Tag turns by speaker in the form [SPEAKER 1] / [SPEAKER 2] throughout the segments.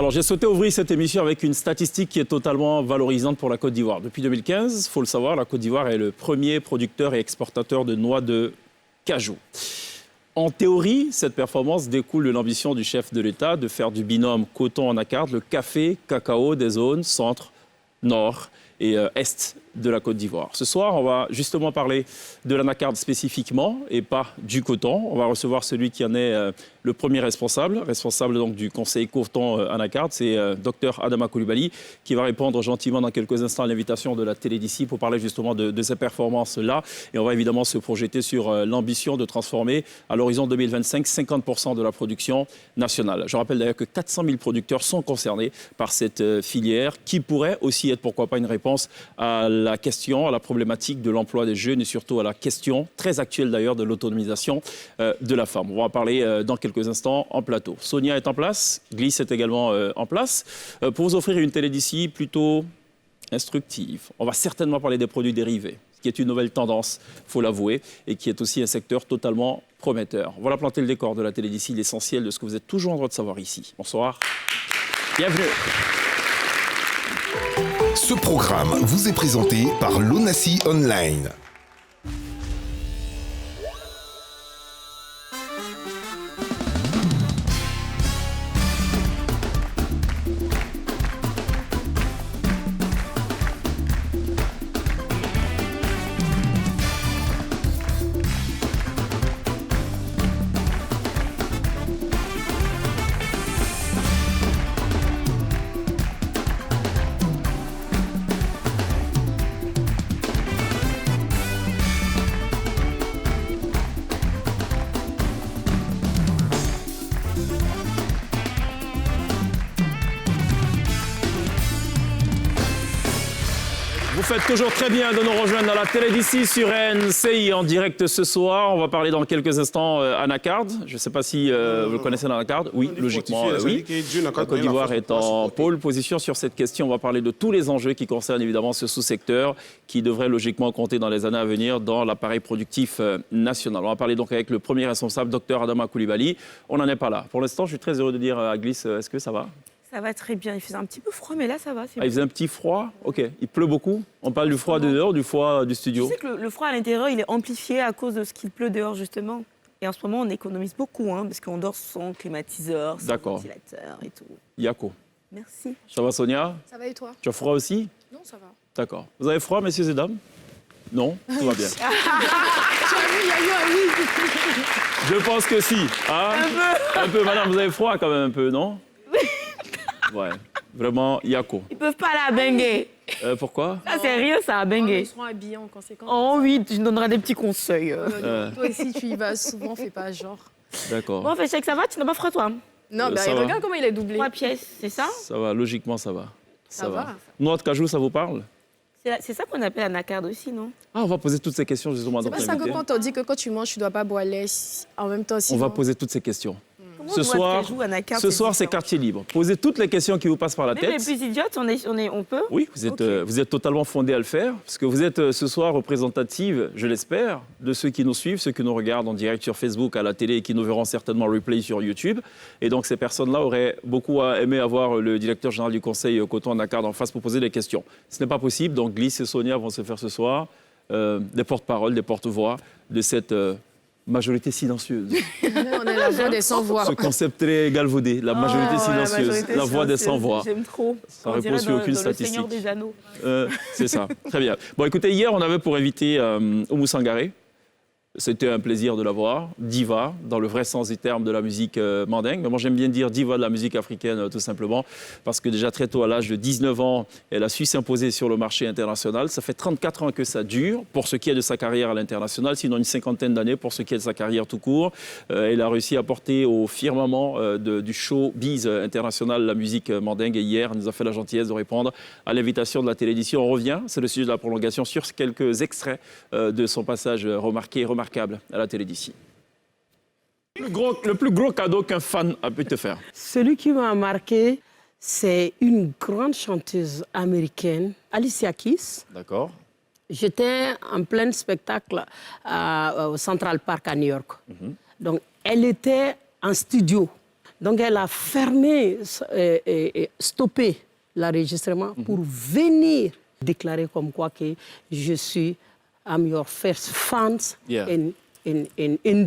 [SPEAKER 1] Alors, j'ai souhaité ouvrir cette émission avec une statistique qui est totalement valorisante pour la Côte d'Ivoire. Depuis 2015, il faut le savoir, la Côte d'Ivoire est le premier producteur et exportateur de noix de cajou. En théorie, cette performance découle de l'ambition du chef de l'État de faire du binôme coton-anacarde le café-cacao des zones centre, nord et est de la Côte d'Ivoire. Ce soir, on va justement parler de l'anacarde spécifiquement et pas du coton. On va recevoir celui qui en est le premier responsable donc du conseil coton anacarde, c'est Dr Adama Coulibaly, qui va répondre gentiment dans quelques instants à l'invitation de la télé d'ici pour parler justement de ces performances-là. Et on va évidemment se projeter sur l'ambition de transformer à l'horizon 2025 50% de la production nationale. Je rappelle d'ailleurs que 400 000 producteurs sont concernés par cette filière qui pourrait aussi être, pourquoi pas, une réponse à la question, à la problématique de l'emploi des jeunes et surtout à la question très actuelle d'ailleurs de l'autonomisation de la femme. On va en parler dans quelques instants en plateau. Sonia est en place, Glisse est également en place pour vous offrir une télé d'ici plutôt instructive. On va certainement parler des produits dérivés, qui est une nouvelle tendance, il faut l'avouer, et qui est aussi un secteur totalement prometteur. Voilà planter le décor de la télé d'ici, l'essentiel de ce que vous êtes toujours en droit de savoir ici. Bonsoir, bienvenue.
[SPEAKER 2] Ce programme vous est présenté par l'ONACI Online.
[SPEAKER 1] Vous faites toujours très bien de nous rejoindre dans la télé d'ici sur NCI en direct ce soir. On va parler dans quelques instants anacarde. Je ne sais pas si vous connaissez l'anacarde. Oui, logiquement, oui. La Côte d'Ivoire est en pôle position sur cette question. On va parler de tous les enjeux qui concernent évidemment ce sous-secteur qui devrait logiquement compter dans les années à venir dans l'appareil productif national. On va parler donc avec le premier responsable, Dr Adama Coulibaly. On n'en est pas là. Pour l'instant, je suis très heureux de dire à Glisse, est-ce que ça va ?
[SPEAKER 3] Ça va très bien. Il faisait un petit peu froid, mais là, ça va.
[SPEAKER 1] Il faisait un petit froid. OK. Il pleut beaucoup. On parle du froid de dehors, du froid du studio.
[SPEAKER 3] Tu sais que le froid à l'intérieur, il est amplifié à cause de ce qu'il pleut dehors, justement. Et en ce moment, on économise beaucoup, parce qu'on dort sans climatiseur, sans ventilateur et tout.
[SPEAKER 1] Yako.
[SPEAKER 3] Merci.
[SPEAKER 1] Ça va, Sonia ?
[SPEAKER 4] Ça va et toi ?
[SPEAKER 1] Tu as froid aussi ?
[SPEAKER 4] Non, ça va.
[SPEAKER 1] D'accord. Vous avez froid, messieurs et dames ? Non ? Tout va bien.
[SPEAKER 4] Tu as vu, il y a eu un oui.
[SPEAKER 1] Je pense que si. Hein ? Un peu, madame, vous avez froid quand même un peu, non ? Ouais, vraiment, Yako.
[SPEAKER 3] Ils peuvent pas aller à Bengue.
[SPEAKER 1] Pourquoi ?
[SPEAKER 3] Ça, c'est rien, ça, à Bengue.
[SPEAKER 4] Ils seront habillés en conséquence.
[SPEAKER 3] Oh oui, tu nous donneras des petits conseils.
[SPEAKER 4] Toi aussi, tu y vas souvent, fais pas genre.
[SPEAKER 1] D'accord.
[SPEAKER 3] Bon, Féchec, ça va ? Tu n'as pas froid, toi ?
[SPEAKER 4] Non,
[SPEAKER 1] ça va.
[SPEAKER 4] regarde comment il est doublé.
[SPEAKER 3] 3 pièces, c'est ça ?
[SPEAKER 1] Ça va, logiquement, ça va.
[SPEAKER 4] Ça va.
[SPEAKER 1] Noix de cajou, ça vous parle ?
[SPEAKER 3] C'est ça qu'on appelle anacarde aussi, non ?
[SPEAKER 1] Ah, on va poser toutes ces questions justement.
[SPEAKER 4] C'est pas ça que quand on dit que quand tu manges, tu dois pas boire lait en même temps.
[SPEAKER 1] On va poser toutes ces questions.
[SPEAKER 3] Comment
[SPEAKER 1] Ce soir, c'est
[SPEAKER 3] différent.
[SPEAKER 1] quartier libre. Posez toutes les questions qui vous passent par la
[SPEAKER 3] Même
[SPEAKER 1] tête.
[SPEAKER 3] les plus idiotes, on peut ?
[SPEAKER 1] Oui, vous êtes totalement fondé à le faire, parce que vous êtes ce soir représentative, je l'espère, de ceux qui nous suivent, ceux qui nous regardent en direct sur Facebook, à la télé et qui nous verront certainement replay sur YouTube. Et donc ces personnes-là auraient beaucoup aimé avoir le directeur général du Conseil coton anacarde en face pour poser des questions. Ce n'est pas possible, donc Glisse et Sonia vont se faire ce soir des porte-paroles, des porte-voix de cette majorité silencieuse.
[SPEAKER 4] On est la voix des sans-voix.
[SPEAKER 1] Ce concept très galvaudé, la majorité silencieuse, la voix des sans-voix.
[SPEAKER 3] J'aime trop.
[SPEAKER 1] Ça repose sur aucune statistique.
[SPEAKER 3] Le Seigneur des Anneaux.
[SPEAKER 1] C'est ça, très bien. Bon, écoutez, hier, on avait pour inviter Oumou Sangaré. C'était un plaisir de la voir, diva, dans le vrai sens du terme de la musique mandingue. Mais moi, j'aime bien dire diva de la musique africaine, tout simplement, parce que déjà très tôt, à l'âge de 19 ans, elle a su s'imposer sur le marché international. Ça fait 34 ans que ça dure, pour ce qui est de sa carrière à l'international, sinon une cinquantaine d'années pour ce qui est de sa carrière tout court. Elle a réussi à porter au firmament du showbiz international la musique mandingue. Et hier, elle nous a fait la gentillesse de répondre à l'invitation de la télévision. On revient, c'est le sujet de la prolongation, sur quelques extraits de son passage remarquable à la télé d'ici. Le plus gros cadeau qu'un fan a pu te faire?
[SPEAKER 5] Celui qui m'a marqué, c'est une grande chanteuse américaine, Alicia Keys.
[SPEAKER 1] D'accord.
[SPEAKER 5] J'étais en plein spectacle au Central Park à New York. Donc, elle était en studio. Donc, elle a fermé et stoppé l'enregistrement pour venir déclarer comme quoi que je suis I'm your first fan in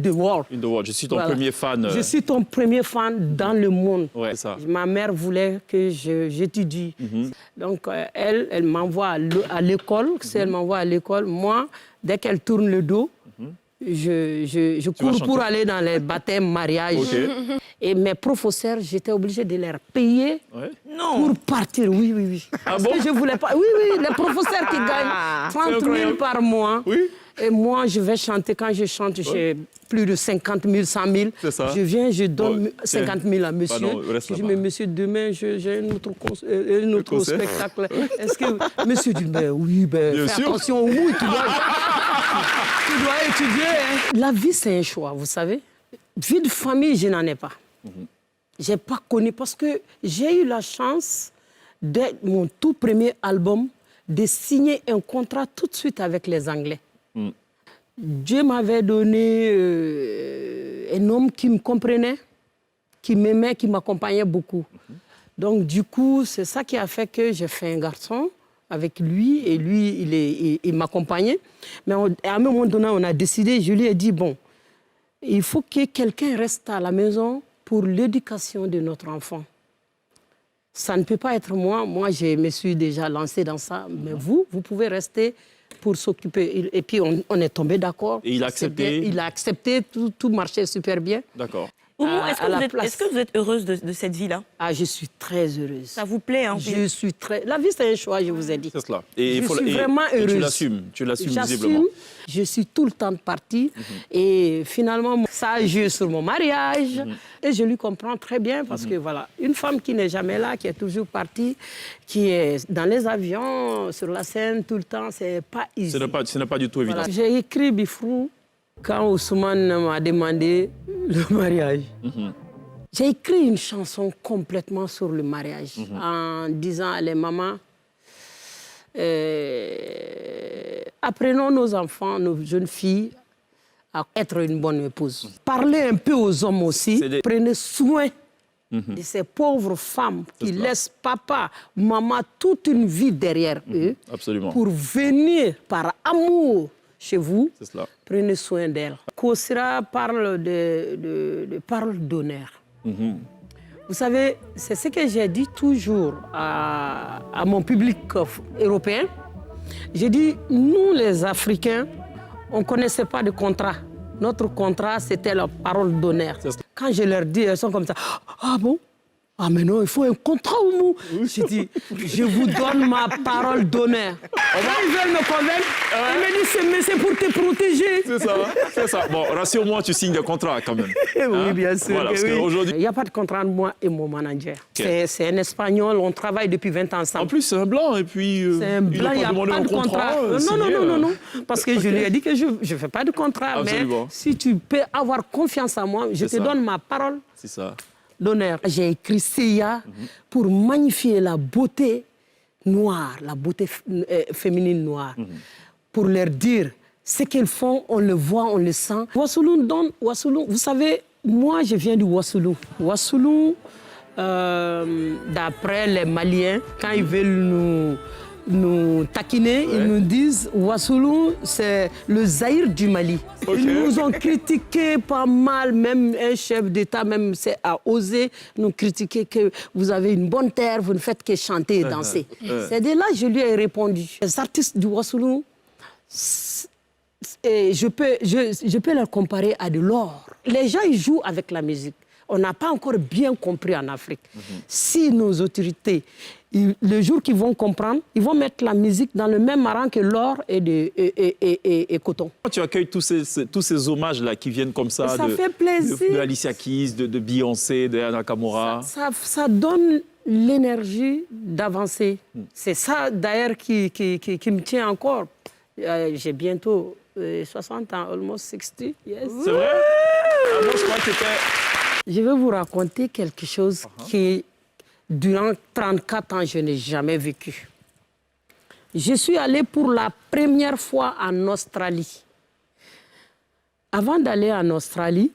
[SPEAKER 5] the world.
[SPEAKER 1] In the world. Je suis ton premier fan.
[SPEAKER 5] Je suis ton premier fan dans le monde.
[SPEAKER 1] Ouais, c'est ça.
[SPEAKER 5] Ma mère voulait que j'étudie. Donc, elle m'envoie à l'école. Si elle m'envoie à l'école, moi, dès qu'elle tourne le dos, je cours pour aller dans les baptêmes, mariages. Et mes professeurs, j'étais obligée de les payer pour partir. Oui. Parce que je ne voulais pas. Oui, les professeurs qui gagnent 30 000 par mois. Oui. Et moi, je vais chanter. Quand je chante, j'ai plus de 50 000, 100 000. C'est ça. Je viens, je donne 50 000 à monsieur. Je dis, mais monsieur, demain, j'ai un autre spectacle. Est-ce que monsieur dit, oui, fais attention, oui, tu dois étudier. Hein. La vie, c'est un choix, vous savez. Vie de famille, je n'en ai pas. Je n'ai pas connu parce que j'ai eu la chance, dès mon tout premier album, de signer un contrat tout de suite avec les Anglais. Dieu m'avait donné un homme qui me comprenait, qui m'aimait, qui m'accompagnait beaucoup. Donc, du coup, c'est ça qui a fait que j'ai fait un garçon avec lui, et lui, il m'accompagnait. Mais à un moment donné, on a décidé, je lui ai dit, bon, il faut que quelqu'un reste à la maison pour l'éducation de notre enfant. Ça ne peut pas être moi. Moi, je me suis déjà lancée dans ça. Mais vous pouvez rester pour s'occuper. Et puis, on est tombé d'accord.
[SPEAKER 1] Et il a accepté?
[SPEAKER 5] Il a accepté, tout marchait super bien.
[SPEAKER 1] D'accord.
[SPEAKER 3] Oumou, est-ce que vous êtes heureuse de cette vie-là?
[SPEAKER 5] Ah, je suis très heureuse.
[SPEAKER 3] Ça vous plaît, hein?
[SPEAKER 5] Je suis très... La vie, c'est un choix, je vous ai dit.
[SPEAKER 1] C'est cela.
[SPEAKER 5] Et je suis vraiment heureuse.
[SPEAKER 1] Et tu l'assumes visiblement.
[SPEAKER 5] Je suis tout le temps partie. Et finalement, ça a joué sur mon mariage. Et je lui comprends très bien parce que, voilà, une femme qui n'est jamais là, qui est toujours partie, qui est dans les avions, sur la scène tout le temps, c'est pas easy.
[SPEAKER 1] Ce n'est pas du tout évident.
[SPEAKER 5] Voilà. J'ai écrit Bifrou quand Ousmane m'a demandé le mariage. J'ai écrit une chanson complètement sur le mariage en disant à les mamans, apprenons nos enfants, nos jeunes filles à être une bonne épouse. Parlez un peu aux hommes aussi. Prenez soin de ces pauvres femmes qui laissent papa, maman toute une vie derrière eux.
[SPEAKER 1] Absolument.
[SPEAKER 5] Pour venir par amour chez vous.
[SPEAKER 1] C'est cela.
[SPEAKER 5] Prenez soin d'elle. Kosira parle de parole d'honneur. Vous savez, c'est ce que j'ai dit toujours à mon public européen. J'ai dit, nous les Africains, on ne connaissait pas de contrat. Notre contrat, c'était la parole d'honneur. Quand je leur dis, elles sont comme ça. Ah bon? Ah mais non, il faut un contrat au mot. Je dis, je vous donne ma parole d'honneur. Quand ils veulent me convaincre, ils me disent, c'est pour te protéger.
[SPEAKER 1] C'est ça. Bon, rassure-moi, tu signes des contrats quand même.
[SPEAKER 5] Oui, bien sûr.
[SPEAKER 1] Voilà, parce qu'aujourd'hui...
[SPEAKER 5] Il n'y a pas de contrat entre moi et mon manager. C'est un Espagnol, on travaille depuis 20 ans ensemble.
[SPEAKER 1] En plus, c'est un blanc et puis...
[SPEAKER 5] c'est un blanc, il n'y a pas de contrat. Non. Parce que je lui ai dit que je ne fais pas de contrat. Absolument. Mais si tu peux avoir confiance en moi, je te donne ma parole.
[SPEAKER 1] C'est ça.
[SPEAKER 5] D'honneur. J'ai écrit Seya pour magnifier la beauté noire, la beauté féminine noire, pour leur dire ce qu'elles font, on le voit, on le sent. Wassoulou donne, vous savez, moi je viens du Wassoulou. Wassoulou, d'après les Maliens, quand ils veulent nous taquiner, ils nous disent Wassoulou, c'est le Zaïre du Mali. Ils nous ont critiqué pas mal, même un chef d'État même a osé nous critiquer que vous avez une bonne terre, vous ne faites que chanter et danser. C'est de là que je lui ai répondu. Les artistes du Wassoulou, je peux leur comparer à de l'or. Les gens, ils jouent avec la musique. On n'a pas encore bien compris en Afrique. Si nos autorités, le jour qu'ils vont comprendre, ils vont mettre la musique dans le même rang que l'or et coton.
[SPEAKER 1] Tu accueilles tous ces hommages-là qui viennent comme ça,
[SPEAKER 5] ça fait plaisir.
[SPEAKER 1] De Alicia Keys, de Beyoncé, de Anna Nakamura.
[SPEAKER 5] Ça donne l'énergie d'avancer. C'est ça, d'ailleurs, qui me tient encore. J'ai bientôt 60 ans, almost 60. Yes.
[SPEAKER 1] C'est vrai? Moi, je crois que c'était...
[SPEAKER 5] Je vais vous raconter quelque chose qui, durant 34 ans, je n'ai jamais vécu. Je suis allée pour la première fois en Australie. Avant d'aller en Australie,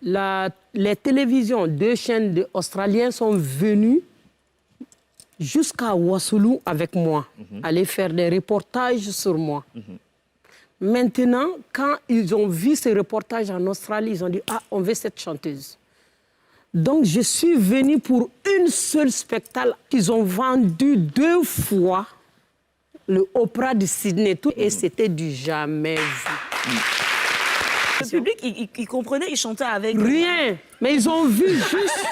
[SPEAKER 5] les télévisions, 2 chaînes australiennes sont venues jusqu'à Ouassoulou avec moi, aller faire des reportages sur moi. Maintenant, quand ils ont vu ces reportages en Australie, ils ont dit « Ah, on veut cette chanteuse ». Donc, je suis venue pour une seule spectacle qu'ils ont vendu 2 fois, le Opéra de Sydney, tout, et c'était du jamais vu.
[SPEAKER 3] Le public, il comprenait, il chantait avec...
[SPEAKER 5] Rien, mais ils ont vu juste...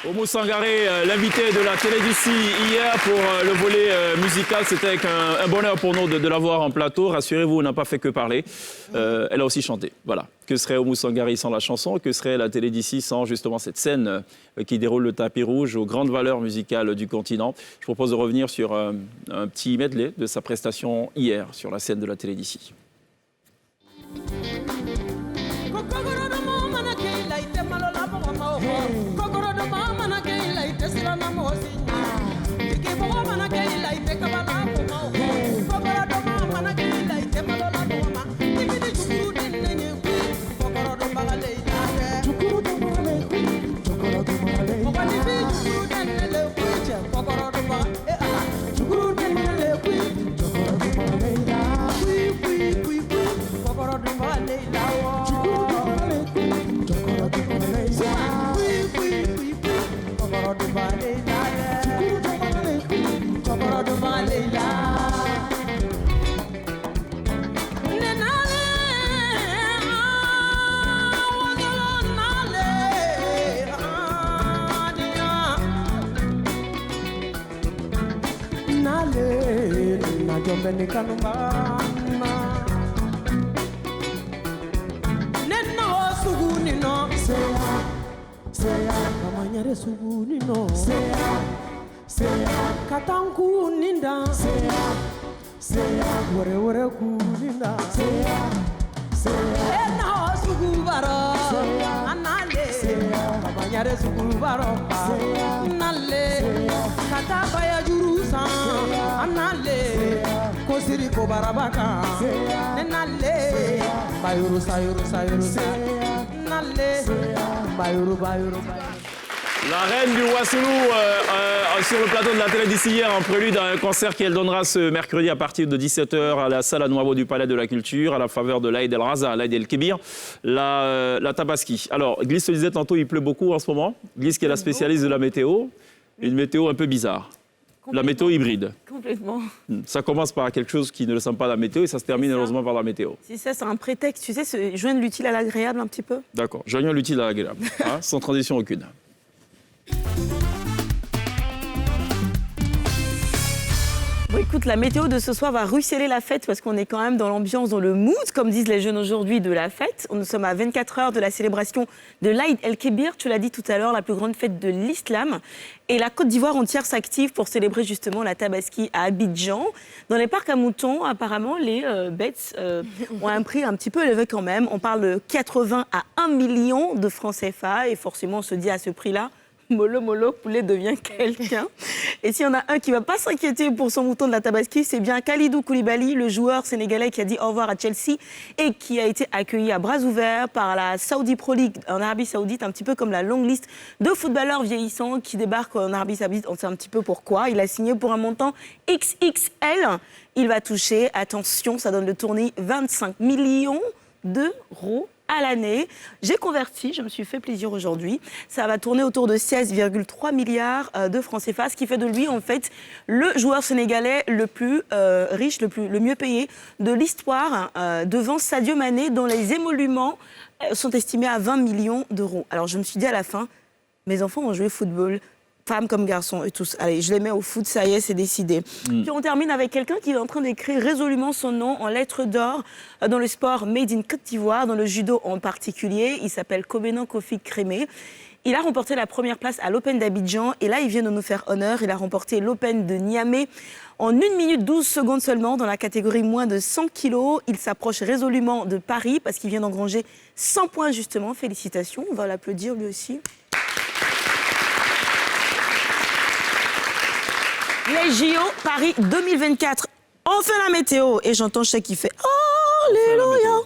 [SPEAKER 1] Oumou Sangaré, l'invité de la télé d'ici hier pour le volet musical. C'était avec un bonheur pour nous de l'avoir en plateau. Rassurez-vous, on n'a pas fait que parler. Elle a aussi chanté. Voilà. Que serait Oumou Sangaré sans la chanson? Que serait la télé d'ici sans justement cette scène qui déroule le tapis rouge aux grandes valeurs musicales du continent? Je propose de revenir sur un petit medley de sa prestation hier sur la scène de la télé d'ici. La reine du Ouassoulou sur le plateau de la télé d'ici hier en prélude à un concert qu'elle donnera ce mercredi à partir de 17h à la salle à Nouabo du Palais de la Culture à la faveur de l'Aïd El Raza, l'Aïd El Kébir, la Tabaski. Alors, Gliss se disait tantôt, il pleut beaucoup en ce moment. Gliss qui est la spécialiste de la météo, une météo un peu bizarre. La météo hybride.
[SPEAKER 3] Complètement.
[SPEAKER 1] Ça commence par quelque chose qui ne ressemble pas à la météo et ça se termine heureusement par la météo.
[SPEAKER 3] Si ça, c'est un prétexte, tu sais, joindre l'utile à l'agréable un petit peu.
[SPEAKER 1] D'accord, joignons l'utile à l'agréable, hein, sans transition aucune.
[SPEAKER 3] Bon, écoute, la météo de ce soir va ruisseler la fête parce qu'on est quand même dans l'ambiance, dans le mood, comme disent les jeunes aujourd'hui, de la fête. Nous sommes à 24 heures de la célébration de l'Aïd El Kébir, tu l'as dit tout à l'heure, la plus grande fête de l'islam. Et la Côte d'Ivoire entière s'active pour célébrer justement la Tabaski à Abidjan. Dans les parcs à moutons, apparemment, les bêtes ont un prix un petit peu élevé quand même. On parle de 80 à 1 million de francs CFA et forcément on se dit à ce prix-là, mollo, poulet devient quelqu'un. Et s'il y en a un qui ne va pas s'inquiéter pour son mouton de la Tabaski, c'est bien Kalidou Koulibaly, le joueur sénégalais qui a dit au revoir à Chelsea et qui a été accueilli à bras ouverts par la Saudi Pro League en Arabie Saoudite, un petit peu comme la longue liste de footballeurs vieillissants qui débarquent en Arabie Saoudite. On sait un petit peu pourquoi. Il a signé pour un montant XXL. Il va toucher, attention, ça donne le tournis, 25 millions d'euros à l'année. J'ai converti, je me suis fait plaisir aujourd'hui. Ça va tourner autour de 16,3 milliards de francs CFA, ce qui fait de lui, en fait, le joueur sénégalais le plus riche, le mieux payé de l'histoire, devant Sadio Mané, dont les émoluments sont estimés à 20 millions d'euros. Alors, je me suis dit à la fin, mes enfants ont joué au football, femmes comme garçons et tous. Allez, je les mets au foot, ça y est, c'est décidé. Puis on termine avec quelqu'un qui est en train d'écrire résolument son nom en lettres d'or dans le sport made in Côte d'Ivoire, dans le judo en particulier. Il s'appelle Kobenan Kofi Crémé. Il a remporté la première place à l'Open d'Abidjan et là, il vient de nous faire honneur. Il a remporté l'Open de Niamey en 1 minute 12 secondes seulement dans la catégorie moins de 100 kilos. Il s'approche résolument de Paris parce qu'il vient d'engranger 100 points justement. Félicitations, on va l'applaudir lui aussi. Les JO Paris 2024. On fait la météo et j'entends Cheikh qui fait Alléluia.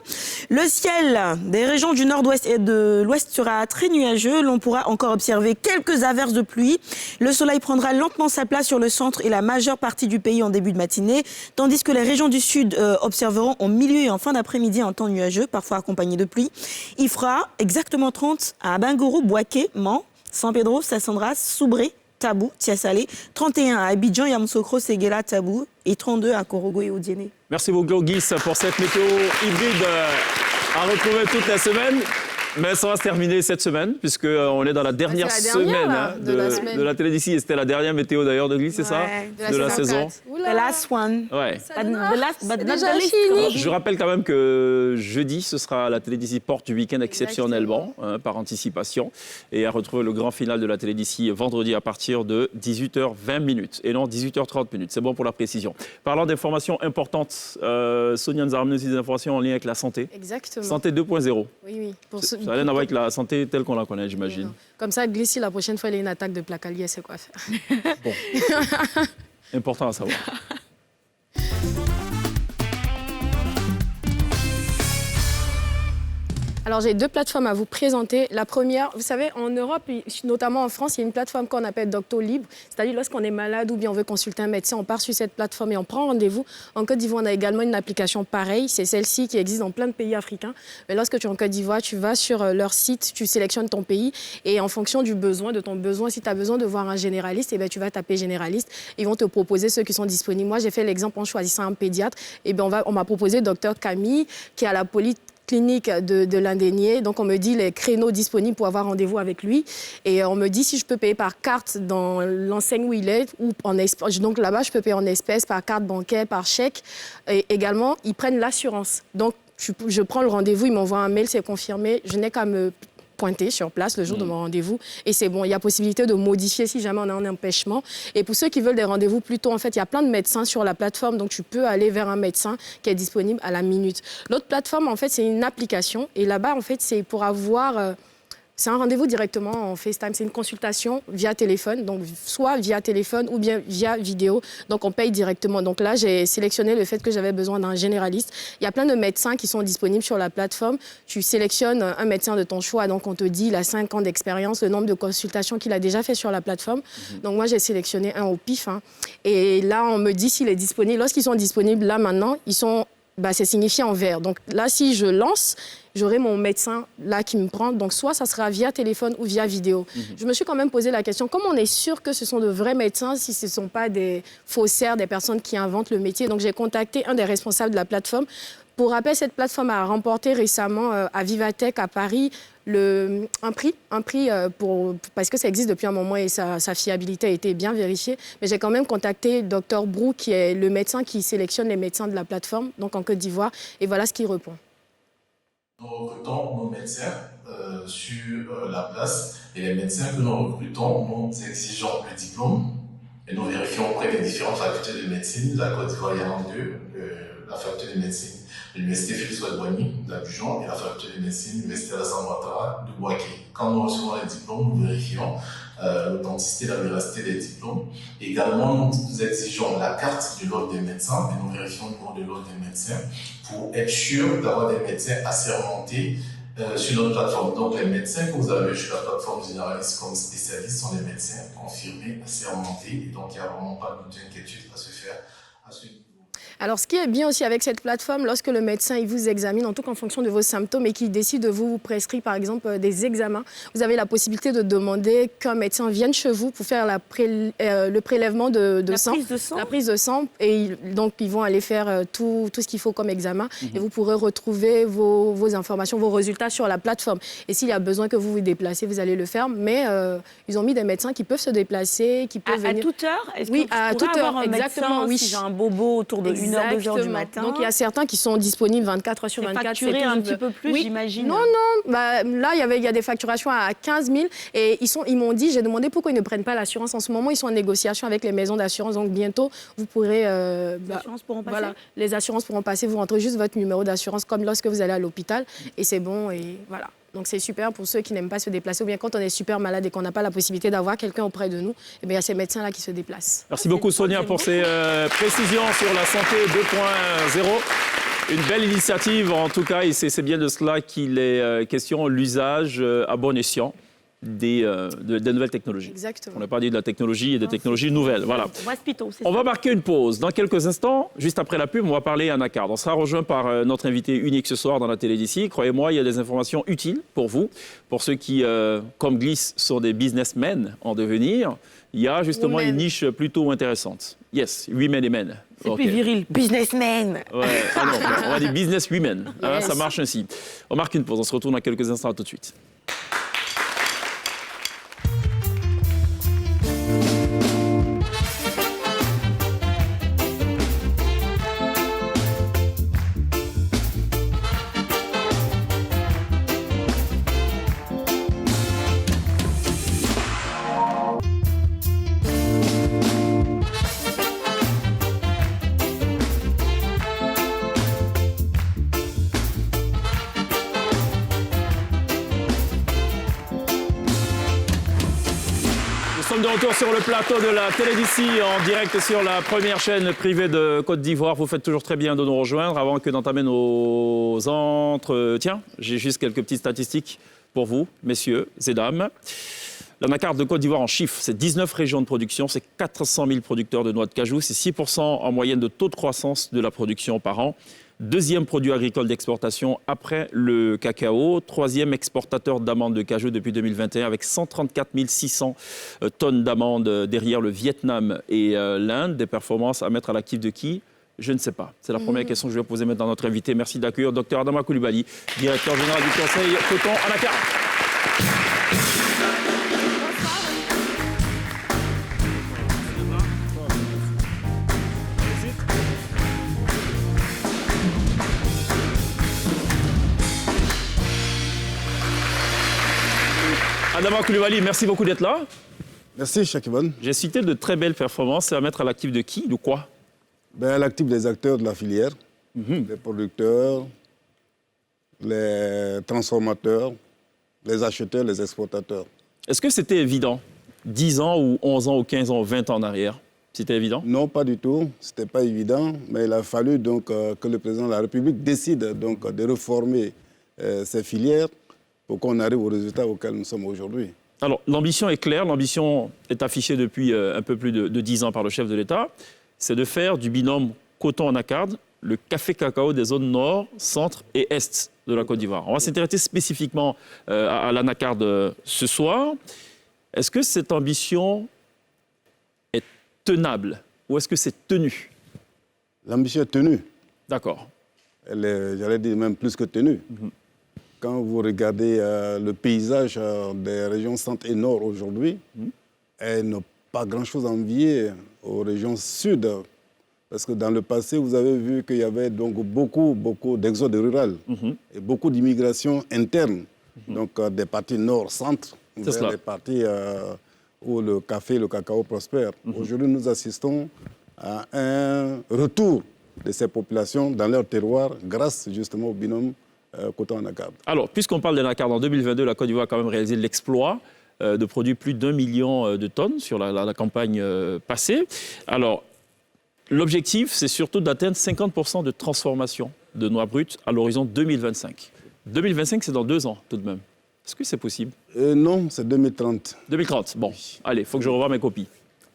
[SPEAKER 3] Le ciel des régions du nord-ouest et de l'ouest sera très nuageux. L'on pourra encore observer quelques averses de pluie. Le soleil prendra lentement sa place sur le centre et la majeure partie du pays en début de matinée, tandis que les régions du sud observeront en milieu et en fin d'après-midi un temps nuageux, parfois accompagné de pluie. Il fera exactement 30 à Bangoro, Bouaké, Mans, San Pedro, Sassandra, Soubré, Tabou, Tiasalé, 31 à Abidjan, Yamoussoukro, Séguéla, Tabou et 32 à Korogo et Odiéné.
[SPEAKER 1] Merci beaucoup, Guy, pour cette météo hybride à retrouver toute la semaine. Mais ça va se terminer cette semaine, puisqu'on est dans la dernière semaine de la télé d'ici. Et c'était la dernière météo d'ailleurs de Guy, c'est ça?
[SPEAKER 3] De
[SPEAKER 1] la saison.
[SPEAKER 3] The last one.
[SPEAKER 1] Ouais.
[SPEAKER 3] Je
[SPEAKER 1] Je rappelle quand même que jeudi, ce sera la télé d'ici porte du week-end exceptionnellement, par anticipation. Et à retrouver le grand final de la télé d'ici vendredi à partir de 18h20 et non 18h30. C'est bon pour la précision. Parlant d'informations importantes, Sonia nous a ramené aussi des informations en lien avec la santé.
[SPEAKER 4] Exactement.
[SPEAKER 1] Santé 2.0.
[SPEAKER 4] Oui.
[SPEAKER 1] Ça n'a rien à voir avec la santé telle qu'on la connaît, j'imagine.
[SPEAKER 4] Oui, comme ça, Glissi, la prochaine fois, il y a une attaque de plaque alliée, c'est quoi faire.
[SPEAKER 1] Bon. Important à savoir.
[SPEAKER 4] Alors, j'ai deux plateformes à vous présenter. La première, vous savez, en Europe, notamment en France, il y a une plateforme qu'on appelle Doctolib. C'est-à-dire, lorsqu'on est malade ou bien on veut consulter un médecin, on part sur cette plateforme et on prend rendez-vous. En Côte d'Ivoire, on a également une application pareille. C'est celle-ci qui existe dans plein de pays africains. Mais lorsque tu es en Côte d'Ivoire, tu vas sur leur site, tu sélectionnes ton pays et en fonction du besoin, de ton besoin, si tu as besoin de voir un généraliste, eh bien, tu vas taper généraliste. Ils vont te proposer ceux qui sont disponibles. Moi, j'ai fait l'exemple en choisissant un pédiatre. Eh bien, on m'a proposé Dr Camille, qui est à la clinique de l'Indénié. Donc, on me dit les créneaux disponibles pour avoir rendez-vous avec lui. Et on me dit si je peux payer par carte dans l'enseigne où il est ou en espèces. Donc, là-bas, je peux payer en espèces, par carte bancaire, par chèque. Et également, ils prennent l'assurance. Donc, je prends le rendez-vous, ils m'envoient un mail, c'est confirmé. Je n'ai qu'à me pointer sur place le jour de mon rendez-vous et c'est bon. Il y a possibilité de modifier si jamais on a un empêchement. Et pour ceux qui veulent des rendez-vous plus tôt, en fait, il y a plein de médecins sur la plateforme, donc tu peux aller vers un médecin qui est disponible à la minute. L'autre plateforme, en fait, c'est une application et là-bas, en fait, c'est pour avoir... C'est un rendez-vous directement en FaceTime. C'est une consultation via téléphone, donc soit via téléphone ou bien via vidéo. Donc, on paye directement. Donc là, j'ai sélectionné le fait que j'avais besoin d'un généraliste. Il y a plein de médecins qui sont disponibles sur la plateforme. Tu sélectionnes un médecin de ton choix. Donc, on te dit, il a 5 ans d'expérience, le nombre de consultations qu'il a déjà fait sur la plateforme. Donc, moi, j'ai sélectionné un au pif. Et là, on me dit s'il est disponible. Lorsqu'ils sont disponibles, là, maintenant, ils sont... c'est signifié en vert. Donc là, si je lance, j'aurai mon médecin là qui me prend. Donc soit ça sera via téléphone ou via vidéo. Je me suis quand même posé la question, comment on est sûr que ce sont de vrais médecins si ce ne sont pas des faussaires, des personnes qui inventent le métier? Donc j'ai contacté un des responsables de la plateforme. Pour rappel, cette plateforme a remporté récemment à Vivatech à Paris un prix parce que ça existe depuis un moment et sa fiabilité a été bien vérifiée. Mais j'ai quand même contacté Dr Brou, qui est le médecin qui sélectionne les médecins de la plateforme, donc en Côte d'Ivoire, et voilà ce qu'il répond.
[SPEAKER 6] Nous recrutons nos médecins sur la place et les médecins que nous recrutons, nous exigeons le diplôme et nous vérifions auprès des différentes facultés de médecine. La Côte d'Ivoire, il y en a deux, la faculté de médecine l'Université Félix Houphouët-Boigny d'Abidjan et la faculté de médecine de l'Université Alassane Ouattara de Bouaké. Quand nous recevons les diplômes, nous vérifions l'authenticité et la véracité des diplômes. Également, nous exigeons la carte de l'ordre des médecins et nous vérifions le nom de l'ordre des médecins pour être sûr d'avoir des médecins assermentés sur notre plateforme. Donc, les médecins que vous avez sur la plateforme généraliste comme spécialistes sont des médecins confirmés, assermentés, et donc il n'y a vraiment pas d'inquiétude à se faire à ce niveau.
[SPEAKER 4] Alors, ce qui est bien aussi avec cette plateforme, lorsque le médecin il vous examine, en tout cas en fonction de vos symptômes, et qu'il décide de vous prescrire, par exemple, des examens, vous avez la possibilité de demander qu'un médecin vienne chez vous pour faire le prélèvement de sang. La prise de sang. Et donc, ils vont aller faire tout ce qu'il faut comme examen. Et vous pourrez retrouver vos informations, vos résultats sur la plateforme. Et s'il y a besoin que vous vous déplacez, vous allez le faire. Mais ils ont mis des médecins qui peuvent se déplacer, qui peuvent venir...
[SPEAKER 3] À toute heure?
[SPEAKER 4] Oui, à toute heure,
[SPEAKER 3] avoir un
[SPEAKER 4] exactement.
[SPEAKER 3] Médecin, si j'ai un bobo autour de 1h, 2h du matin.
[SPEAKER 4] Donc, il y a certains qui sont disponibles 24 heures sur 24.
[SPEAKER 3] Facturé un petit peu plus, j'imagine.
[SPEAKER 4] Non. Là, il y a des facturations à 15 000. Et ils m'ont dit, j'ai demandé pourquoi ils ne prennent pas l'assurance. En ce moment, ils sont en négociation avec les maisons d'assurance. Donc, bientôt, vous pourrez...
[SPEAKER 3] les assurances pourront passer.
[SPEAKER 4] Voilà, les assurances pourront passer. Vous rentrez juste votre numéro d'assurance comme lorsque vous allez à l'hôpital. Et c'est bon. Et voilà. Donc, c'est super pour ceux qui n'aiment pas se déplacer. Ou bien quand on est super malade et qu'on n'a pas la possibilité d'avoir quelqu'un auprès de nous, eh bien, il y a ces médecins-là qui se déplacent.
[SPEAKER 1] Merci beaucoup, Sonia, pour ces précisions sur la santé 2.0. Une belle initiative, en tout cas, et c'est bien de cela qu'il est question, l'usage à bon escient des nouvelles technologies.
[SPEAKER 4] Exactement.
[SPEAKER 1] On n'a pas dit de la technologie et des technologies nouvelles. Voilà.
[SPEAKER 3] c'est
[SPEAKER 1] On
[SPEAKER 3] ça.
[SPEAKER 1] va marquer une pause. Dans quelques instants, juste après la pub, on va parler Anacarde. On sera rejoint par notre invité unique ce soir dans la télé d'ici. Croyez-moi, il y a des informations utiles pour vous, pour ceux qui, comme Glisse, sont des businessmen en devenir. Il y a justement
[SPEAKER 4] Women.
[SPEAKER 1] une niche plutôt intéressante. Yes, women et men.
[SPEAKER 3] C'est
[SPEAKER 1] Ok.
[SPEAKER 3] plus viril. Businessman.
[SPEAKER 1] Ouais. Ah non, on va dire business women. Hein,
[SPEAKER 4] Yes.
[SPEAKER 1] ça marche ainsi. On marque une pause. On se retrouve dans quelques instants. À tout de suite. Nous sommes de retour sur le plateau de la télé d'ici, en direct sur la première chaîne privée de Côte d'Ivoire. Vous faites toujours très bien de nous rejoindre. Avant que d'entamer nos entretiens, j'ai juste quelques petites statistiques pour vous, messieurs et dames. L'anacarde de Côte d'Ivoire en chiffres, c'est 19 régions de production, c'est 400 000 producteurs de noix de cajou, c'est 6% en moyenne de taux de croissance de la production par an. Deuxième produit agricole d'exportation après le cacao. Troisième exportateur d'amandes de cajou depuis 2021 avec 134 600 tonnes d'amandes derrière le Vietnam et l'Inde. Des performances à mettre à l'actif de qui? Je ne sais pas. C'est la première question que je vais poser maintenant à notre invité. Merci d'accueillir Dr Adama Coulibaly, directeur général du Conseil Coton Anacarde. Adama Coulibaly, merci beaucoup d'être là.
[SPEAKER 7] Merci, Chakibon.
[SPEAKER 1] J'ai cité de très belles performances. C'est à mettre à l'actif de qui? De quoi?
[SPEAKER 7] À l'actif des acteurs de la filière, les producteurs, les transformateurs, les acheteurs, les exportateurs.
[SPEAKER 1] Est-ce que c'était évident, 10 ans ou 11 ans ou 15 ans ou 20 ans en arrière? C'était évident?
[SPEAKER 7] Non, pas du tout. Ce n'était pas évident, mais il a fallu donc, que le président de la République décide donc, de réformer ces filières pour qu'on arrive au résultat auquel nous sommes aujourd'hui.
[SPEAKER 1] Alors, l'ambition est claire, l'ambition est affichée depuis un peu plus de 10 ans par le chef de l'État, c'est de faire du binôme coton-anacarde le café-cacao des zones nord, centre et est de la Côte d'Ivoire. On va s'intéresser spécifiquement à l'anacarde ce soir. Est-ce que cette ambition est tenable ou est-ce que c'est tenu?
[SPEAKER 7] L'ambition est tenue.
[SPEAKER 1] D'accord.
[SPEAKER 7] Elle est, j'allais dire, même plus que tenue. Quand vous regardez le paysage des régions centre et nord aujourd'hui, elles n'ont pas grand-chose à envier aux régions sud. Parce que dans le passé, vous avez vu qu'il y avait donc beaucoup d'exode rural et beaucoup d'immigration interne. Donc des parties nord-centre vers les parties où le café et le cacao prospèrent. Aujourd'hui, nous assistons à un retour de ces populations dans leur terroir grâce justement au binôme coton-anacarde.
[SPEAKER 1] Alors, puisqu'on parle d'anacarde, en 2022, la Côte d'Ivoire a quand même réalisé l'exploit de produire plus d'1 million de tonnes sur la campagne passée. Alors, l'objectif, c'est surtout d'atteindre 50% de transformation de noix brutes à l'horizon 2025. 2025, c'est dans 2 ans tout de même. Est-ce que c'est possible?
[SPEAKER 7] Non, c'est 2030.
[SPEAKER 1] 2030, bon. Allez, il faut que je revoie mes copies.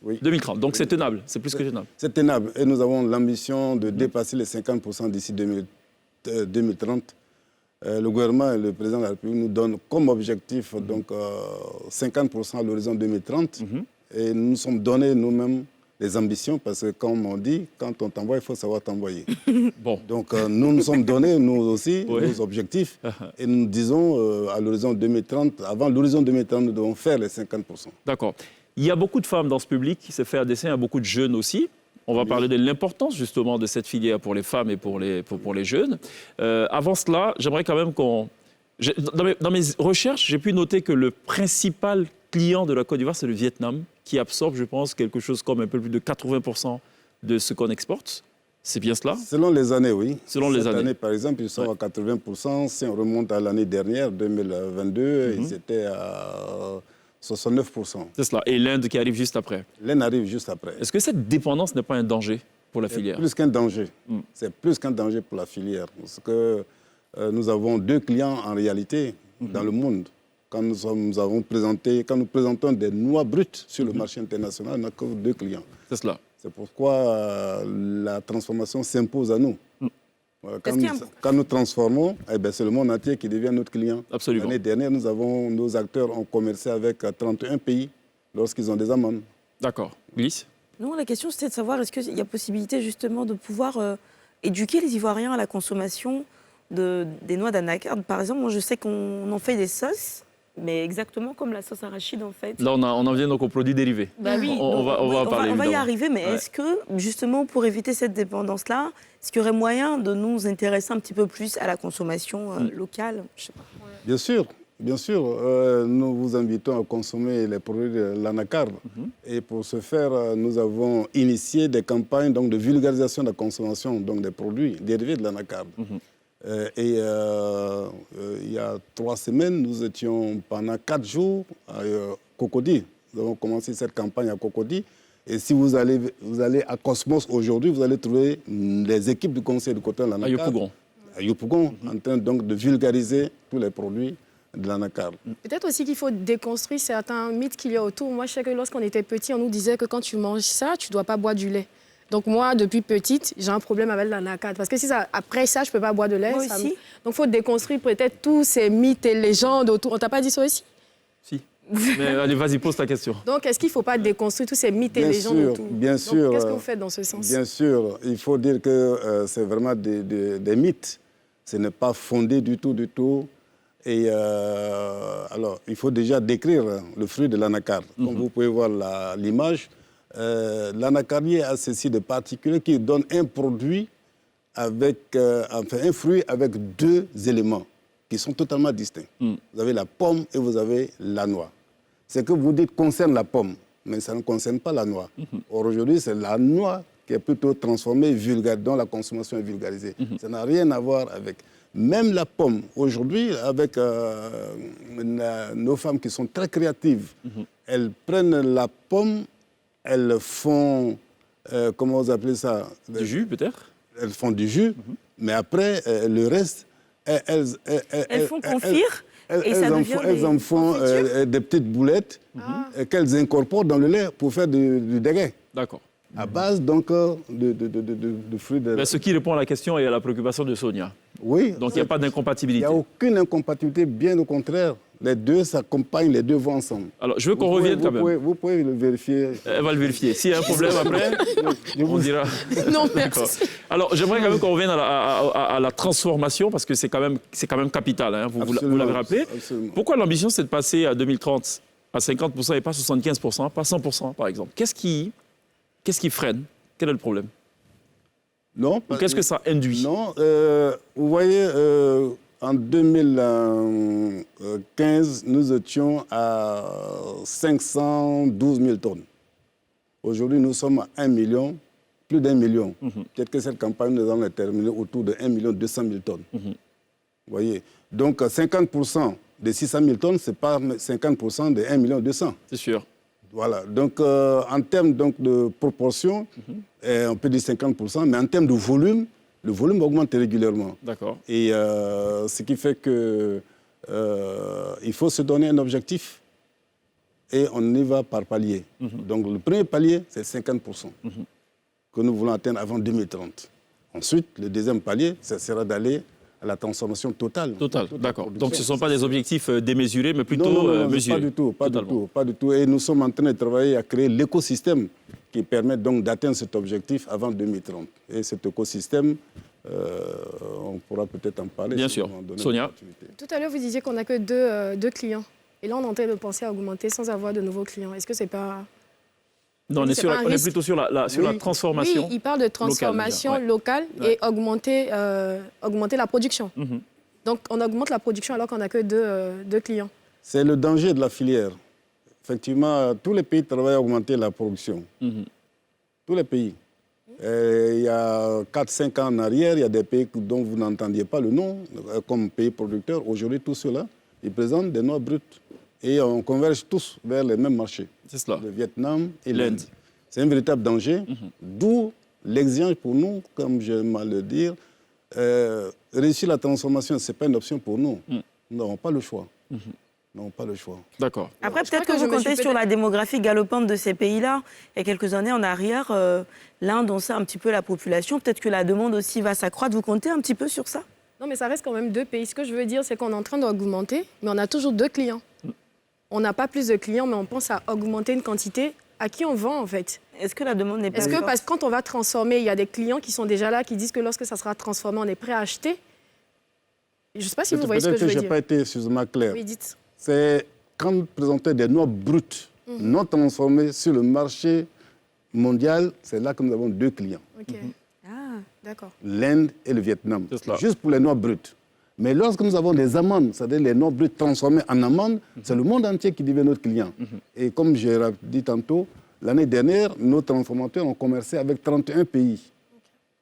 [SPEAKER 7] Oui.
[SPEAKER 1] 2030, donc c'est tenable, c'est plus que tenable.
[SPEAKER 7] C'est tenable et nous avons l'ambition de dépasser les 50% d'ici 2030. Le gouvernement et le président de la République nous donnent comme objectif donc, 50% à l'horizon 2030. Et nous nous sommes donné nous-mêmes des ambitions parce que, comme on dit, quand on t'envoie, il faut savoir t'envoyer.
[SPEAKER 1] Bon.
[SPEAKER 7] Donc nous nous sommes donné, nous aussi, nos objectifs. Et nous disons à l'horizon 2030, avant l'horizon 2030, nous devons faire les 50%.
[SPEAKER 1] D'accord. Il y a beaucoup de femmes dans ce public qui se fait un dessin, il y a beaucoup de jeunes aussi. On va parler de l'importance justement de cette filière pour les femmes et pour les jeunes. Avant cela, j'aimerais quand même qu'on... Dans mes recherches, j'ai pu noter que le principal client de la Côte d'Ivoire, c'est le Vietnam, qui absorbe, je pense, quelque chose comme un peu plus de 80% de ce qu'on exporte. C'est bien cela?
[SPEAKER 7] Selon les années, oui.
[SPEAKER 1] Selon les années.
[SPEAKER 7] Cette année, par exemple, ils sont à 80%. Si on remonte à l'année dernière, 2022, ils étaient à 69%.
[SPEAKER 1] C'est cela. Et l'Inde qui arrive juste après.
[SPEAKER 7] L'Inde arrive juste après.
[SPEAKER 1] Est-ce que cette dépendance n'est pas un danger pour la filière.
[SPEAKER 7] Plus qu'un danger. C'est plus qu'un danger pour la filière. Parce que nous avons 2 clients en réalité dans le monde. Quand nous présentons des noix brutes sur le marché international, on n'a que 2 clients.
[SPEAKER 1] C'est cela.
[SPEAKER 7] C'est pourquoi la transformation s'impose à nous. Voilà, quand nous transformons, c'est le monde entier qui devient notre client.
[SPEAKER 1] Absolument.
[SPEAKER 7] L'année dernière, nos acteurs ont commercé avec 31 pays lorsqu'ils ont des amendes.
[SPEAKER 1] D'accord. Glisse.
[SPEAKER 3] Non, la question c'était de savoir est-ce qu'il y a possibilité justement de pouvoir éduquer les Ivoiriens à la consommation des noix d'anacarde. Par exemple, moi je sais qu'on en fait des sauces, mais exactement comme la sauce arachide en fait.
[SPEAKER 1] Là, on en vient donc aux produits dérivés.
[SPEAKER 3] Bah oui,
[SPEAKER 1] on va en parler.
[SPEAKER 3] On va y
[SPEAKER 1] évidemment.
[SPEAKER 3] arriver, mais est-ce que justement pour éviter cette dépendance-là, est-ce qu'il y aurait moyen de nous intéresser un petit peu plus à la consommation locale? Je sais pas.
[SPEAKER 7] Bien sûr. Bien sûr, nous vous invitons à consommer les produits de l'anacarde. Et pour ce faire, nous avons initié des campagnes donc, de vulgarisation de la consommation donc, des produits dérivés de l'anacarde. Il y a 3 semaines, nous étions pendant 4 jours à Cocody. Nous avons commencé cette campagne à Cocody. Et si vous allez à Cosmos aujourd'hui, vous allez trouver les équipes du conseil de coton de l'anacarde. À Yopougon, en train donc, de vulgariser tous les produits de l'anacarde.
[SPEAKER 4] Peut-être aussi qu'il faut déconstruire certains mythes qu'il y a autour. Moi, je sais que lorsqu'on était petit, on nous disait que quand tu manges ça, tu ne dois pas boire du lait. Donc moi, depuis petite, j'ai un problème avec l'anacarde. Parce que si après ça, je ne peux pas boire de lait.
[SPEAKER 3] Moi aussi.
[SPEAKER 4] Donc il faut déconstruire peut-être tous ces mythes et légendes autour. On ne t'a pas dit ça aussi?
[SPEAKER 1] Si. Mais allez, vas-y, pose ta question.
[SPEAKER 4] Donc est-ce qu'il ne faut pas déconstruire tous ces mythes et légendes autour?
[SPEAKER 7] Bien sûr.
[SPEAKER 4] Qu'est-ce que vous faites dans ce sens?
[SPEAKER 7] Bien sûr. Il faut dire que c'est vraiment des mythes. Ce n'est pas fondé du tout. Et alors, il faut déjà décrire le fruit de l'anacarde. Comme vous pouvez voir l'image, l'anacardier a ceci de particulier qui donne un produit avec, un fruit avec 2 éléments qui sont totalement distincts. Vous avez la pomme et vous avez la noix. Ce que vous dites concerne la pomme, mais ça ne concerne pas la noix. Or, aujourd'hui, c'est la noix qui est plutôt transformée, dont la consommation est vulgarisée. Ça n'a rien à voir avec... Même la pomme, aujourd'hui, avec nos femmes qui sont très créatives, elles prennent la pomme, elles font, comment vous appelez ça?
[SPEAKER 1] Du jus, peut-être?
[SPEAKER 7] Elles font du jus, mais après, le reste, elles
[SPEAKER 3] font confire et ça devient
[SPEAKER 7] elles en font des petites boulettes qu'elles incorporent dans le lait pour faire du déguet.
[SPEAKER 1] D'accord.
[SPEAKER 7] À base, donc, de fruits de...
[SPEAKER 1] Mais ce qui répond à la question et à la préoccupation de Sonia.
[SPEAKER 7] Oui.
[SPEAKER 1] Donc, il n'y a pas d'incompatibilité.
[SPEAKER 7] Il n'y a aucune incompatibilité, bien au contraire. Les deux s'accompagnent, les deux vont ensemble.
[SPEAKER 1] Alors, je veux qu'on revienne quand même.
[SPEAKER 7] Vous pouvez le vérifier.
[SPEAKER 1] Elle va le vérifier. S'il y a un problème après, on dira.
[SPEAKER 4] Non, merci.
[SPEAKER 1] Alors, j'aimerais quand même qu'on revienne à la transformation, parce que c'est quand même capital, hein, vous l'avez rappelé.
[SPEAKER 7] Absolument.
[SPEAKER 1] Pourquoi l'ambition, c'est de passer à 2030 à 50% et pas 75%, pas 100% par exemple? Qu'est-ce qui freine? Quel est le problème?
[SPEAKER 7] Non.
[SPEAKER 1] Qu'est-ce que ça induit?
[SPEAKER 7] Non, vous voyez, en 2015, nous étions à 512 000 tonnes. Aujourd'hui, nous sommes à 1 million, plus d'1 million. Peut-être que cette campagne, nous allons la terminer autour de 1 200 000 tonnes. Vous voyez? Donc, 50% des 600 000 tonnes, ce n'est pas 50% des 1 200 000.
[SPEAKER 1] C'est sûr.
[SPEAKER 7] Voilà, donc en termes donc, de proportion, on peut dire 50%, mais en termes de volume, le volume augmente régulièrement.
[SPEAKER 1] D'accord.
[SPEAKER 7] Et ce qui fait que il faut se donner un objectif et on y va par palier. Donc le premier palier, c'est 50% que nous voulons atteindre avant 2030. Ensuite, le deuxième palier, ça sera d'aller à la transformation totale.
[SPEAKER 1] Total, d'accord. Donc ce ne sont pas des objectifs démesurés, mais plutôt
[SPEAKER 7] non,
[SPEAKER 1] mesurés.
[SPEAKER 7] Pas du tout. Et nous sommes en train de travailler à créer l'écosystème qui permet donc d'atteindre cet objectif avant 2030. Et cet écosystème, on pourra peut-être en parler.
[SPEAKER 1] Bien sûr. Sonia?
[SPEAKER 4] Tout à l'heure, vous disiez qu'on n'a que deux clients. Et là, on est en train de penser à augmenter sans avoir de nouveaux clients. Est-ce que c'est pas...
[SPEAKER 1] Non, on est plutôt sur la transformation.
[SPEAKER 4] Oui, il parle de transformation locale et augmenter la production. Donc, on augmente la production alors qu'on n'a que deux clients.
[SPEAKER 7] C'est le danger de la filière. Effectivement, tous les pays travaillent à augmenter la production. Tous les pays. Il y a 4-5 ans en arrière, il y a des pays dont vous n'entendiez pas le nom, comme pays producteurs. Aujourd'hui, tous ceux-là, ils présentent des noix brutes. Et on converge tous vers les mêmes marchés.
[SPEAKER 1] C'est cela.
[SPEAKER 7] Le Vietnam et l'Inde. C'est un véritable danger, d'où L'exigence pour nous, comme j'aime à le dire, réussir la transformation, ce n'est pas une option pour nous. Nous n'avons pas le choix. Non, pas le choix.
[SPEAKER 1] D'accord.
[SPEAKER 3] Après,
[SPEAKER 4] Je crois
[SPEAKER 3] peut-être que
[SPEAKER 4] que
[SPEAKER 3] vous
[SPEAKER 4] je me suis
[SPEAKER 3] comptez sur la démographie galopante de ces pays-là. Il y a quelques années en arrière, l'Inde, on sait un petit peu la population. Peut-être que la demande aussi va s'accroître. Vous comptez un petit peu sur ça?
[SPEAKER 4] Non, mais ça reste quand même 2 pays. Ce que je veux dire, c'est qu'on est en train d'augmenter, mais on a toujours 2 clients. On n'a pas plus de clients, mais on pense à augmenter une quantité. À qui on vend, en fait?
[SPEAKER 3] Est-ce que la demande n'est pas
[SPEAKER 4] Est-ce que,
[SPEAKER 3] forte?
[SPEAKER 4] parce que quand on va transformer, il y a des clients qui sont déjà là, qui disent que lorsque ça sera transformé, on est prêt à acheter? Je ne sais pas si vous voyez ce que je veux
[SPEAKER 7] Peut-être que je n'ai
[SPEAKER 4] dire.
[SPEAKER 7] pas été suffisamment clair.
[SPEAKER 4] Oui, dites.
[SPEAKER 7] C'est quand vous présentez des noix brutes, non transformées sur le marché mondial, c'est là que nous avons 2 clients,
[SPEAKER 4] OK.
[SPEAKER 3] Ah.
[SPEAKER 4] D'accord.
[SPEAKER 7] l'Inde et le Vietnam.
[SPEAKER 1] C'est cela.
[SPEAKER 7] Juste pour les noix brutes. Mais lorsque nous avons des amandes, c'est-à-dire les noix brutes transformées en amandes, c'est le monde entier qui devient notre client. Et comme j'ai dit tantôt, l'année dernière, nos transformateurs ont commercé avec 31 pays.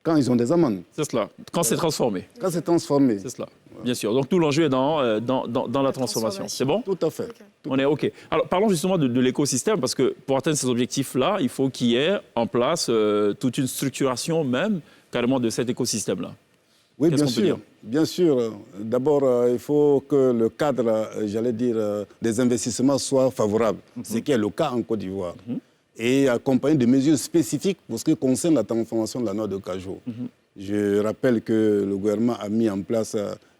[SPEAKER 7] Quand ils ont des amandes.
[SPEAKER 1] C'est cela. Quand c'est transformé.
[SPEAKER 7] Quand c'est transformé.
[SPEAKER 1] C'est cela. Bien sûr. Donc tout l'enjeu est dans la transformation. C'est bon?
[SPEAKER 7] Tout à fait.
[SPEAKER 1] On est OK. Alors parlons justement de l'écosystème, parce que pour atteindre ces objectifs-là, il faut qu'il y ait en place toute une structuration même, carrément, de cet écosystème-là.
[SPEAKER 7] Oui,
[SPEAKER 1] Qu'est-ce
[SPEAKER 7] bien
[SPEAKER 1] qu'on peut
[SPEAKER 7] sûr.
[SPEAKER 1] dire?
[SPEAKER 7] Bien sûr. D'abord, il faut que le cadre, des investissements soit favorable, ce qui est le cas en Côte d'Ivoire. Et accompagné de mesures spécifiques pour ce qui concerne la transformation de la noix de cajou. Je rappelle que le gouvernement a mis en place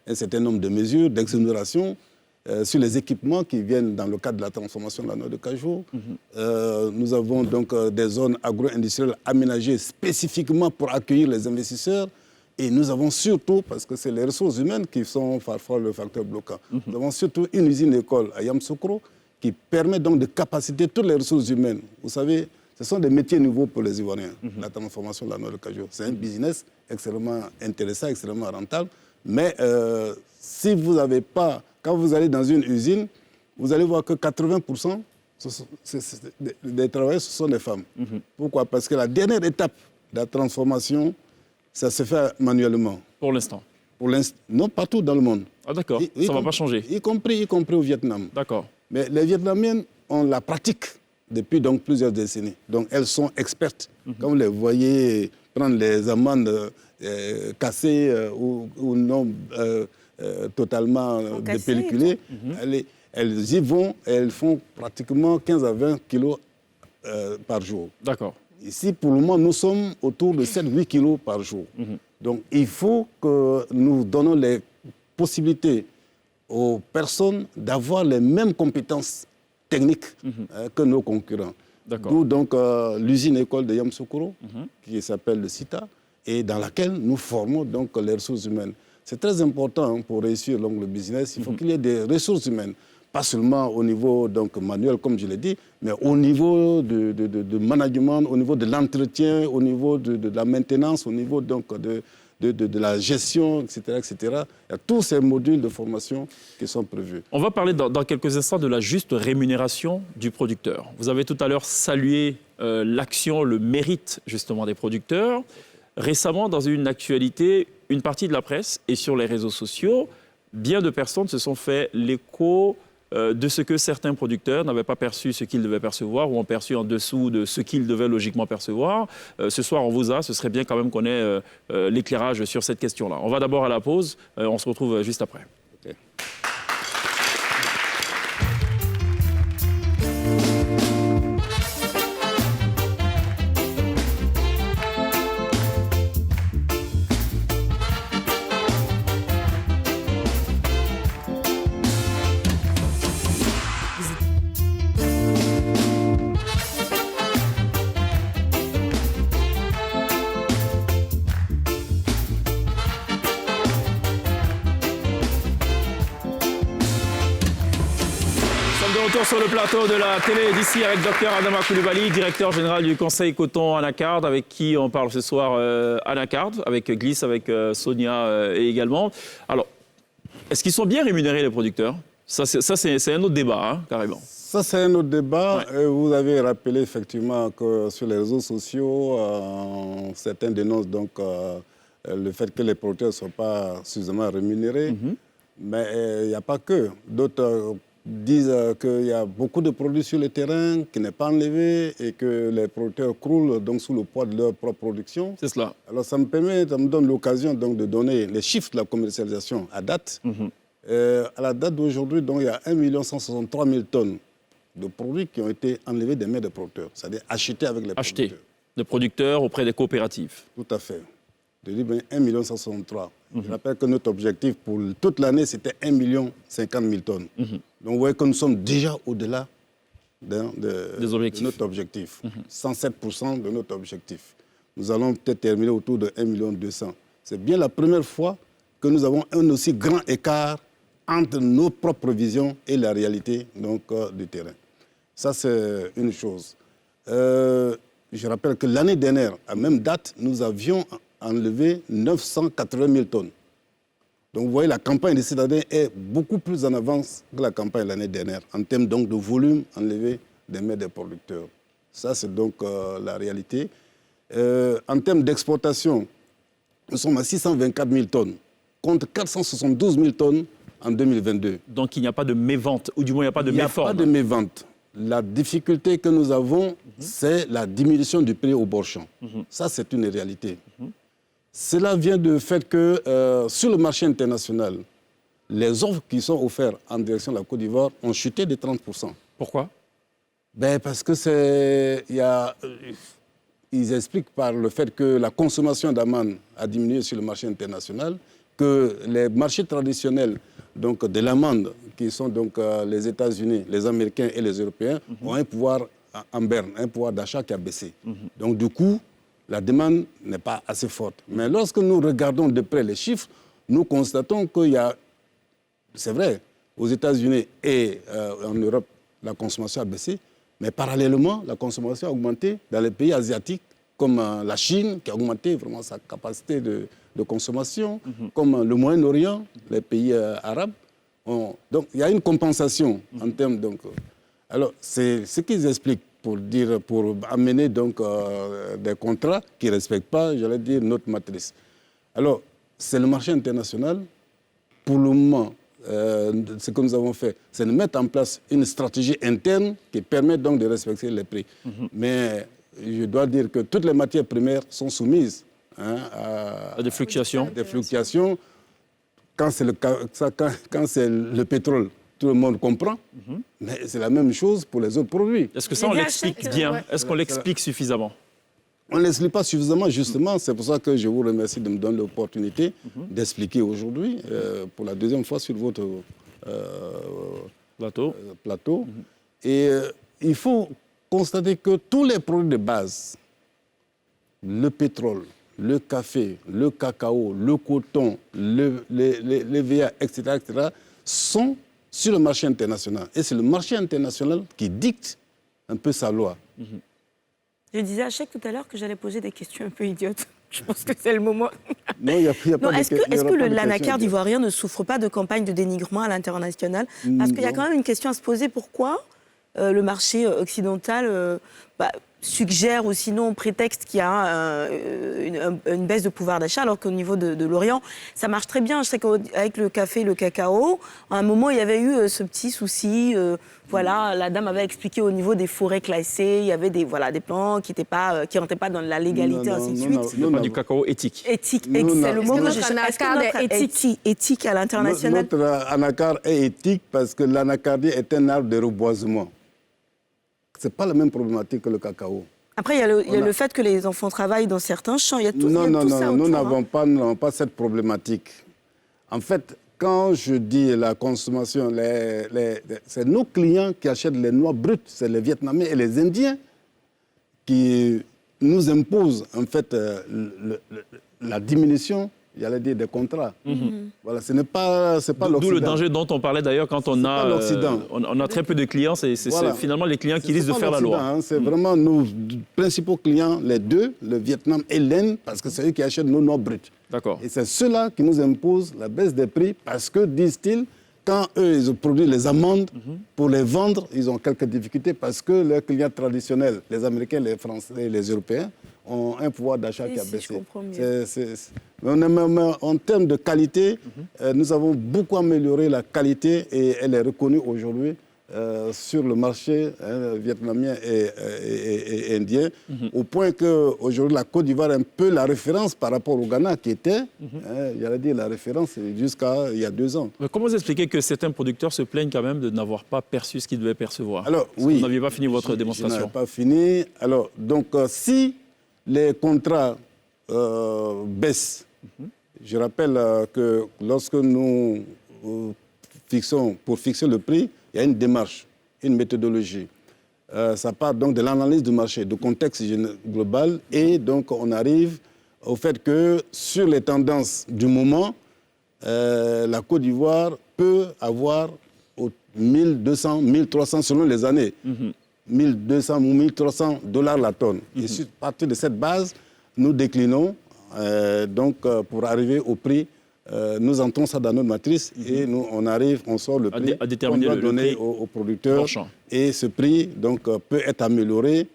[SPEAKER 7] un certain nombre de mesures d'exonération sur les équipements qui viennent dans le cadre de la transformation de la noix de cajou. Nous avons donc des zones agro-industrielles aménagées spécifiquement pour accueillir les investisseurs. Et nous avons surtout, parce que c'est les ressources humaines qui sont parfois le facteur bloquant, nous avons surtout une usine-école à Yamoussoukro qui permet donc de capaciter toutes les ressources humaines. Vous savez, ce sont des métiers nouveaux pour les Ivoiriens, la transformation de la noix de cajou. C'est un business extrêmement intéressant, extrêmement rentable. Mais si vous n'avez pas, quand vous allez dans une usine, vous allez voir que 80% des travailleurs, ce sont des femmes. Pourquoi? Parce que la dernière étape de la transformation, ça se fait manuellement.
[SPEAKER 1] Pour l'instant.
[SPEAKER 7] Non, partout dans le monde.
[SPEAKER 1] Ah d'accord, ça ne va pas changer.
[SPEAKER 7] Y compris au Vietnam.
[SPEAKER 1] D'accord.
[SPEAKER 7] Mais les Vietnamiennes ont la pratique depuis donc plusieurs décennies. Donc elles sont expertes. Quand vous les voyez prendre les amandes cassées ou non totalement dépelliculées, elles y vont et elles font pratiquement 15 à 20 kilos par jour.
[SPEAKER 1] D'accord.
[SPEAKER 7] Ici, pour le moment, nous sommes autour de 7-8 kilos par jour. Donc, il faut que nous donnons les possibilités aux personnes d'avoir les mêmes compétences techniques que nos concurrents. D'où donc l'usine-école de Yamoussoukro, qui s'appelle le CITA, et dans laquelle nous formons donc les ressources humaines. C'est très important pour réussir donc, le business. Il faut qu'il y ait des ressources humaines. Pas seulement au niveau donc, manuel, comme je l'ai dit, mais au niveau de management, au niveau de l'entretien, au niveau de la maintenance, au niveau donc, de la gestion, etc., etc. Il y a tous ces modules de formation qui sont prévus.
[SPEAKER 1] On va parler dans quelques instants de la juste rémunération du producteur. Vous avez tout à l'heure salué l'action, le mérite justement des producteurs. Récemment, dans une actualité, une partie de la presse et sur les réseaux sociaux, bien de personnes se sont fait l'écho de ce que certains producteurs n'avaient pas perçu ce qu'ils devaient percevoir ou ont perçu en dessous de ce qu'ils devaient logiquement percevoir. Ce soir, on vous a, ce serait bien quand même qu'on ait l'éclairage sur cette question-là. On va d'abord à la pause, on se retrouve juste après.
[SPEAKER 7] Okay.
[SPEAKER 1] Sur le plateau de la télé d'ici avec Dr Adama Coulibaly, directeur général du Conseil Coton Anacarde, avec qui on parle ce soir Anacarde, avec Gliss, avec Sonia et également. Alors, est-ce qu'ils sont bien rémunérés les producteurs? Ça c'est un autre débat, hein, carrément.
[SPEAKER 7] Ça, c'est un autre débat.
[SPEAKER 1] Ouais.
[SPEAKER 7] Vous avez rappelé effectivement que sur les réseaux sociaux, certains dénoncent donc le fait que les producteurs ne sont pas suffisamment rémunérés. Mais il n'y a pas que. D'autres disent qu'il y a beaucoup de produits sur le terrain qui n'est pas enlevé et que les producteurs croulent donc sous le poids de leur propre production.
[SPEAKER 1] C'est cela.
[SPEAKER 7] Alors ça me donne l'occasion donc de donner les chiffres de la commercialisation à date. À la date d'aujourd'hui, donc, il y a 1 163 000 tonnes de produits qui ont été enlevés des mains des producteurs, c'est-à-dire achetés avec les
[SPEAKER 1] Achetés
[SPEAKER 7] producteurs.
[SPEAKER 1] de producteurs auprès des coopératives.
[SPEAKER 7] Tout à fait. Je dis bien 1 163 000. Je rappelle que notre objectif pour toute l'année, c'était 1 50 000 tonnes. Donc vous voyez que nous sommes déjà au-delà de notre objectif. 107% de notre objectif. Nous allons peut-être terminer autour de 1 200 000. C'est bien la première fois que nous avons un aussi grand écart entre nos propres visions et la réalité donc, du terrain. Ça, c'est une chose. Je rappelle que l'année dernière, à même date, nous avions enlevé 980 000 tonnes. Donc vous voyez, la campagne de cette année est beaucoup plus en avance que la campagne de l'année dernière, en termes donc de volume enlevé des mains des producteurs. Ça, c'est donc la réalité. En termes d'exportation, nous sommes à 624 000 tonnes, contre 472 000 tonnes en 2022.
[SPEAKER 1] Donc il n'y a pas de mévente, ou du moins il n'y a pas de méforme.
[SPEAKER 7] Il n'y a pas de mévente. La difficulté que nous avons, c'est la diminution du prix au bord champ. Ça, c'est une réalité. Cela vient du fait que sur le marché international, les offres qui sont offertes en direction de la Côte d'Ivoire ont chuté de 30%.
[SPEAKER 1] Pourquoi?
[SPEAKER 7] Parce que ils expliquent par le fait que la consommation d'amande a diminué sur le marché international, que les marchés traditionnels donc, de l'amande, qui sont donc les États-Unis, les Américains et les Européens, ont un pouvoir en berne, un pouvoir d'achat qui a baissé. Donc du coup, la demande n'est pas assez forte. Mais lorsque nous regardons de près les chiffres, nous constatons qu'il y a, c'est vrai, aux États-Unis et en Europe, la consommation a baissé, mais parallèlement, la consommation a augmenté dans les pays asiatiques, comme la Chine, qui a augmenté vraiment sa capacité de consommation, comme le Moyen-Orient, les pays arabes. Donc, il y a une compensation en termes... Donc, alors, c'est ce qu'ils expliquent pour amener donc, des contrats qui ne respectent pas, j'allais dire, notre matrice. Alors, c'est le marché international. Pour le moment, ce que nous avons fait, c'est de mettre en place une stratégie interne qui permet donc de respecter les prix. Mais je dois dire que toutes les matières primaires sont soumises à
[SPEAKER 1] des fluctuations.
[SPEAKER 7] Des fluctuations. Quand c'est le pétrole, tout le monde comprend, mais c'est la même chose pour les autres produits.
[SPEAKER 1] Est-ce que ça, on l'explique bien?
[SPEAKER 4] Ouais.
[SPEAKER 1] Est-ce qu'on l'explique suffisamment?
[SPEAKER 7] On ne l'explique pas suffisamment, justement. C'est pour ça que je vous remercie de me donner l'opportunité d'expliquer aujourd'hui, pour la deuxième fois sur votre plateau. Et il faut constater que tous les produits de base, le pétrole, le café, le cacao, le coton, les VA, etc., sont sur le marché international. Et c'est le marché international qui dicte un peu sa loi.
[SPEAKER 3] Je disais à Cheikh tout à l'heure que j'allais poser des questions un peu idiotes. Je pense que c'est le moment.
[SPEAKER 7] Non, il n'y a pas de
[SPEAKER 3] Est-ce que l'anacarde
[SPEAKER 7] question.
[SPEAKER 3] ivoirien ne souffre pas de campagne de dénigrement à l'international? Parce qu'il y a quand même une question à se poser. Pourquoi le marché occidental suggère ou sinon prétexte qu'il y a une baisse de pouvoir d'achat, alors qu'au niveau de l'Orient, ça marche très bien. Je sais qu'avec le café et le cacao, à un moment, il y avait eu ce petit souci. La dame avait expliqué au niveau des forêts classées, il y avait des plants qui n'entraient pas dans la légalité, ainsi de suite.
[SPEAKER 1] C'est pas du cacao éthique.
[SPEAKER 3] Éthique, c'est le mot que je cherche.
[SPEAKER 4] anacarde est
[SPEAKER 3] éthique à l'international?
[SPEAKER 7] Notre anacarde est éthique parce que l'anacardier est un arbre de reboisement. Ce n'est pas la même problématique que le cacao.
[SPEAKER 3] Après, il y a le fait que les enfants travaillent dans certains champs. Il y a tout,
[SPEAKER 7] Non,
[SPEAKER 3] ça
[SPEAKER 7] nous
[SPEAKER 3] autour,
[SPEAKER 7] n'avons pas cette problématique. En fait, quand je dis la consommation, c'est nos clients qui achètent les noix brutes. C'est les Vietnamiens et les Indiens qui nous imposent en fait la diminution, j'allais dire, des contrats. Voilà, c'est pas l'Occident.
[SPEAKER 1] D'où le danger dont on parlait d'ailleurs quand on a très peu de clients. C'est finalement les clients qui risquent de faire la loi.
[SPEAKER 7] C'est vraiment nos principaux clients, les deux, le Vietnam et l'Inde, parce que c'est eux qui achètent nos noix brutes.
[SPEAKER 1] D'accord.
[SPEAKER 7] Et c'est ceux-là qui nous imposent la baisse des prix parce que, disent-ils, quand eux, ils produisent les amandes, pour les vendre, ils ont quelques difficultés parce que leurs clients traditionnels, les Américains, les Français et les Européens, ont un pouvoir d'achat qui a baissé. Mais en termes de qualité, nous avons beaucoup amélioré la qualité et elle est reconnue aujourd'hui sur le marché vietnamien et indien, au point qu'aujourd'hui la Côte d'Ivoire est un peu la référence par rapport au Ghana qui était, j'allais dire la référence jusqu'à il y a 2 ans.
[SPEAKER 1] Mais comment vous expliquez que certains producteurs se plaignent quand même de n'avoir pas perçu ce qu'ils devaient percevoir?
[SPEAKER 7] Alors,
[SPEAKER 1] oui. Vous n'aviez pas fini votre démonstration.
[SPEAKER 7] Je n'avais pas fini. Alors, donc, si les contrats baissent, je rappelle que lorsque nous pour fixer le prix, il y a une démarche, une méthodologie. Ça part donc de l'analyse du marché, du contexte global, et donc on arrive au fait que sur les tendances du moment, la Côte d'Ivoire peut avoir 1200, 1300 selon les années, 1200 ou 1300 $ la tonne. Et à partir de cette base, nous déclinons donc pour arriver au prix. Nous entrons ça dans notre matrice et nous, on sort le prix
[SPEAKER 1] à déterminer
[SPEAKER 7] qu'on doit donner aux producteurs. Et ce prix donc, peut être amélioré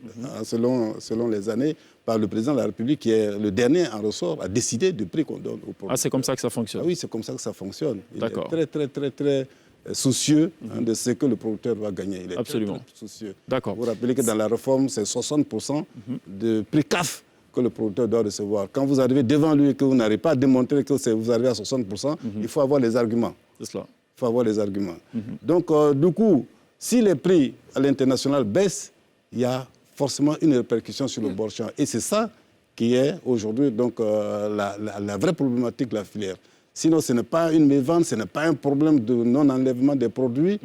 [SPEAKER 7] selon les années par le président de la République qui est le dernier en ressort à décider du prix qu'on donne aux producteurs.
[SPEAKER 1] Ah, c'est comme ça que ça fonctionne?
[SPEAKER 7] Ah oui, c'est comme ça que ça fonctionne. Il
[SPEAKER 1] D'accord.
[SPEAKER 7] est très soucieux de ce que le producteur va gagner. Il est
[SPEAKER 1] Absolument.
[SPEAKER 7] très soucieux.
[SPEAKER 1] D'accord.
[SPEAKER 7] Vous vous rappelez que dans la réforme, c'est 60% de prix CAF que le producteur doit recevoir. Quand vous arrivez devant lui et que vous n'arrivez pas à démontrer que vous arrivez à 60%, il faut avoir les arguments.
[SPEAKER 1] C'est cela.
[SPEAKER 7] Il faut avoir les arguments. Donc, du coup, si les prix à l'international baissent, il y a forcément une répercussion sur le bord champ. Et c'est ça qui est aujourd'hui donc la vraie problématique de la filière. Sinon, ce n'est pas une mévente, ce n'est pas un problème de non-enlèvement des produits.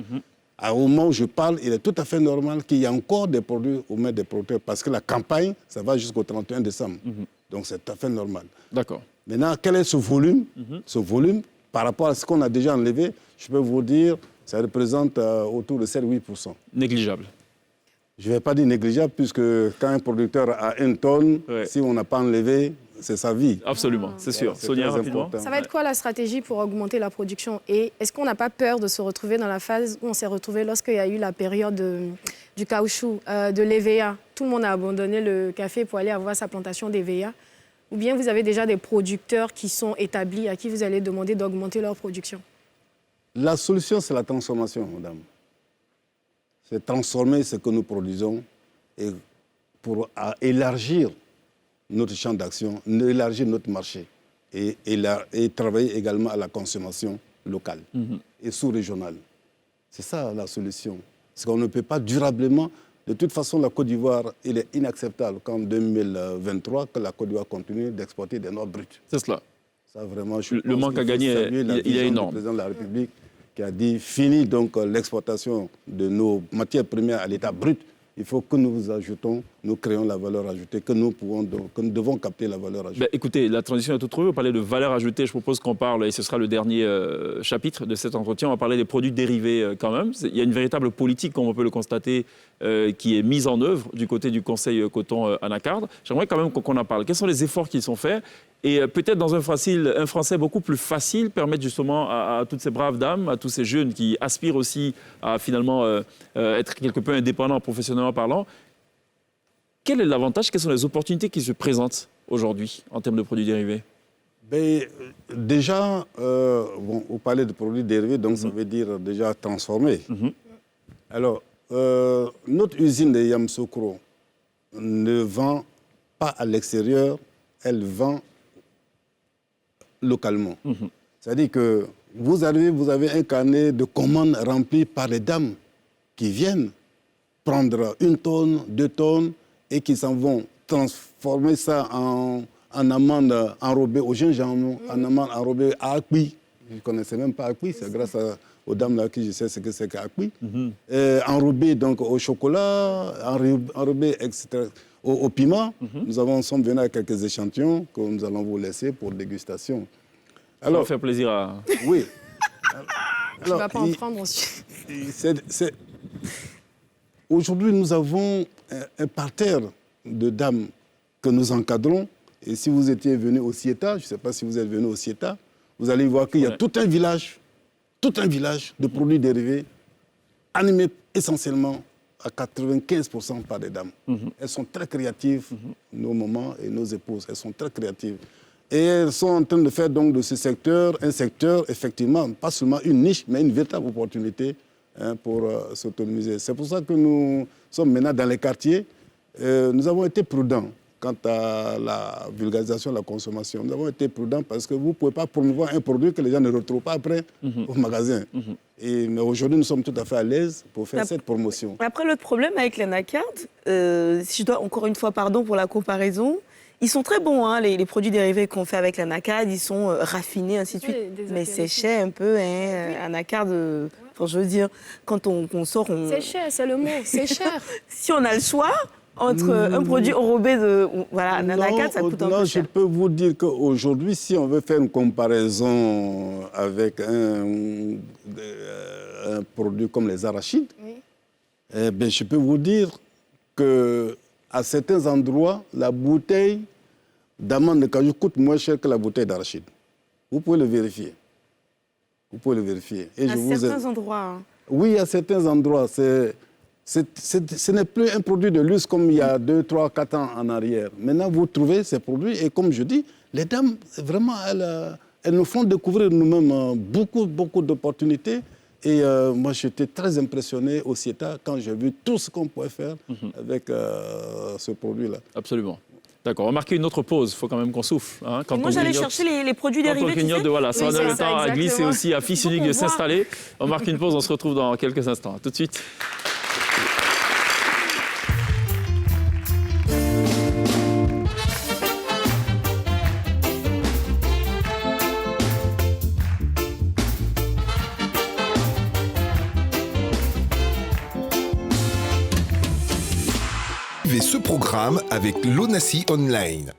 [SPEAKER 7] Au moment où je parle, il est tout à fait normal qu'il y ait encore des produits aux mains des producteurs parce que la campagne, ça va jusqu'au 31 décembre. Donc c'est tout à fait normal.
[SPEAKER 1] D'accord.
[SPEAKER 7] Maintenant, quel est ce volume? Ce volume, par rapport à ce qu'on a déjà enlevé, je peux vous dire, ça représente autour de 7-8%.
[SPEAKER 1] Négligeable.
[SPEAKER 7] Je ne vais pas dire négligeable puisque quand un producteur a 1 tonne, si on n'a pas enlevé, c'est sa vie.
[SPEAKER 1] Absolument, c'est sûr.
[SPEAKER 7] Voilà,
[SPEAKER 1] Sonia, rapidement.
[SPEAKER 4] Ça va être quoi la stratégie pour augmenter la production? Et est-ce qu'on n'a pas peur de se retrouver dans la phase où on s'est retrouvé lorsqu'il y a eu la période du caoutchouc, de l'EVA? Tout le monde a abandonné le café pour aller avoir sa plantation d'EVA. Ou bien vous avez déjà des producteurs qui sont établis à qui vous allez demander d'augmenter leur production?
[SPEAKER 7] La solution, c'est la transformation, madame. C'est transformer ce que nous produisons et pour élargir notre champ d'action, élargir notre marché et travailler également à la consommation locale et sous-régionale. C'est ça la solution. Parce qu'on ne peut pas durablement... De toute façon, la Côte d'Ivoire, il est inacceptable qu'en 2023, que la Côte d'Ivoire continue d'exporter des noix brutes.
[SPEAKER 1] C'est cela.
[SPEAKER 7] Ça, vraiment,
[SPEAKER 1] le manque à gagner, il est énorme.
[SPEAKER 7] Le président de la République qui a dit fini donc l'exportation de nos matières premières à l'état brut. Il faut que nous ajoutons, nous créons la valeur ajoutée, que nous devons capter la valeur ajoutée.
[SPEAKER 1] Ben, écoutez, la transition est toute trouvée. Vous parlez de valeur ajoutée. Je propose qu'on parle, et ce sera le dernier chapitre de cet entretien, on va parler des produits dérivés quand même. Il y a une véritable politique, comme on peut le constater, qui est mise en œuvre du côté du Conseil Coton Anacarde. J'aimerais quand même qu'on en parle. Quels sont les efforts qui sont faits? Et peut-être dans un français beaucoup plus facile, permettre justement à toutes ces braves dames, à tous ces jeunes qui aspirent aussi à finalement être quelque peu indépendants professionnellement parlant. Quel est l'avantage? Quelles sont les opportunités qui se présentent aujourd'hui en termes de produits dérivés?
[SPEAKER 7] Déjà, vous parlez de produits dérivés, donc ça veut dire déjà transformés. Alors, notre usine de Yamoussoukro ne vend pas à l'extérieur, elle vend localement. C'est-à-dire que vous avez un carnet de commandes rempli par les dames qui viennent prendre 1 tonne, 2 tonnes et qui s'en vont transformer ça en amande enrobée au gingembre, en amande enrobée à Akpi. Je ne connaissais même pas Akpi, c'est grâce aux dames là que je sais ce que c'est qu'Akpi. Enrobée donc au chocolat, enrobée etc. Au piment. Nous sommes venus à quelques échantillons que nous allons vous laisser pour dégustation.
[SPEAKER 1] Alors, ça va faire plaisir à...
[SPEAKER 7] Oui.
[SPEAKER 4] Tu ne vas pas en prendre aussi.
[SPEAKER 7] Aujourd'hui, nous avons un parterre de dames que nous encadrons. Et si vous étiez venu au CIETA, je ne sais pas si vous êtes venu au CIETA, vous allez voir qu'il y a tout un village de produits dérivés animés essentiellement à 95% par des dames. Elles sont très créatives, nos mamans et nos épouses, elles sont très créatives. Et elles sont en train de faire donc de ce secteur un secteur, effectivement, pas seulement une niche, mais une véritable opportunité pour s'autonomiser. C'est pour ça que nous sommes maintenant dans les quartiers. Nous avons été prudents quant à la vulgarisation de la consommation. Nous avons été prudents parce que vous ne pouvez pas promouvoir un produit que les gens ne retrouvent pas après au magasin. Mais aujourd'hui, nous sommes tout à fait à l'aise pour faire cette promotion.
[SPEAKER 3] Après, le problème avec l'anacarde, si je dois encore une fois, pardon pour la comparaison, ils sont très bons, hein, les produits dérivés qu'on fait avec l'anacarde, ils sont raffinés, ainsi de suite. Mais c'est cher un peu, hein, anacarde. Enfin, je veux dire, quand on sort, on...
[SPEAKER 4] C'est cher, c'est le mot, c'est cher.
[SPEAKER 3] Si on a le choix entre un produit enrobé de... Voilà, un anacarde, ça coûte un peu cher.
[SPEAKER 7] Je peux vous dire qu'aujourd'hui, si on veut faire une comparaison avec un produit comme les arachides, eh bien, je peux vous dire qu'à certains endroits, la bouteille d'amande de cajou coûte moins cher que la bouteille d'arachide. Vous pouvez le vérifier. Vous pouvez le vérifier. Et
[SPEAKER 3] à certains endroits. Hein.
[SPEAKER 7] Oui, à certains endroits. Ce n'est plus un produit de luxe comme il y a 2, 3, 4 ans en arrière. Maintenant, vous trouvez ces produits et comme je dis, les dames, vraiment, elles nous font découvrir nous-mêmes beaucoup d'opportunités. Et moi, j'étais très impressionné au CIETA quand j'ai vu tout ce qu'on pouvait faire avec ce produit-là.
[SPEAKER 1] Absolument. D'accord, on va marquer une autre pause, il faut quand même qu'on souffle. Hein,
[SPEAKER 3] moi, j'allais chercher les produits dérivés,
[SPEAKER 1] tu sais. Voilà, ça donne le temps à Glisse et aussi à Fils Unique de s'installer. On marque une pause, on se retrouve dans quelques instants. À tout de suite.
[SPEAKER 2] Ce programme avec l'ONACI Online.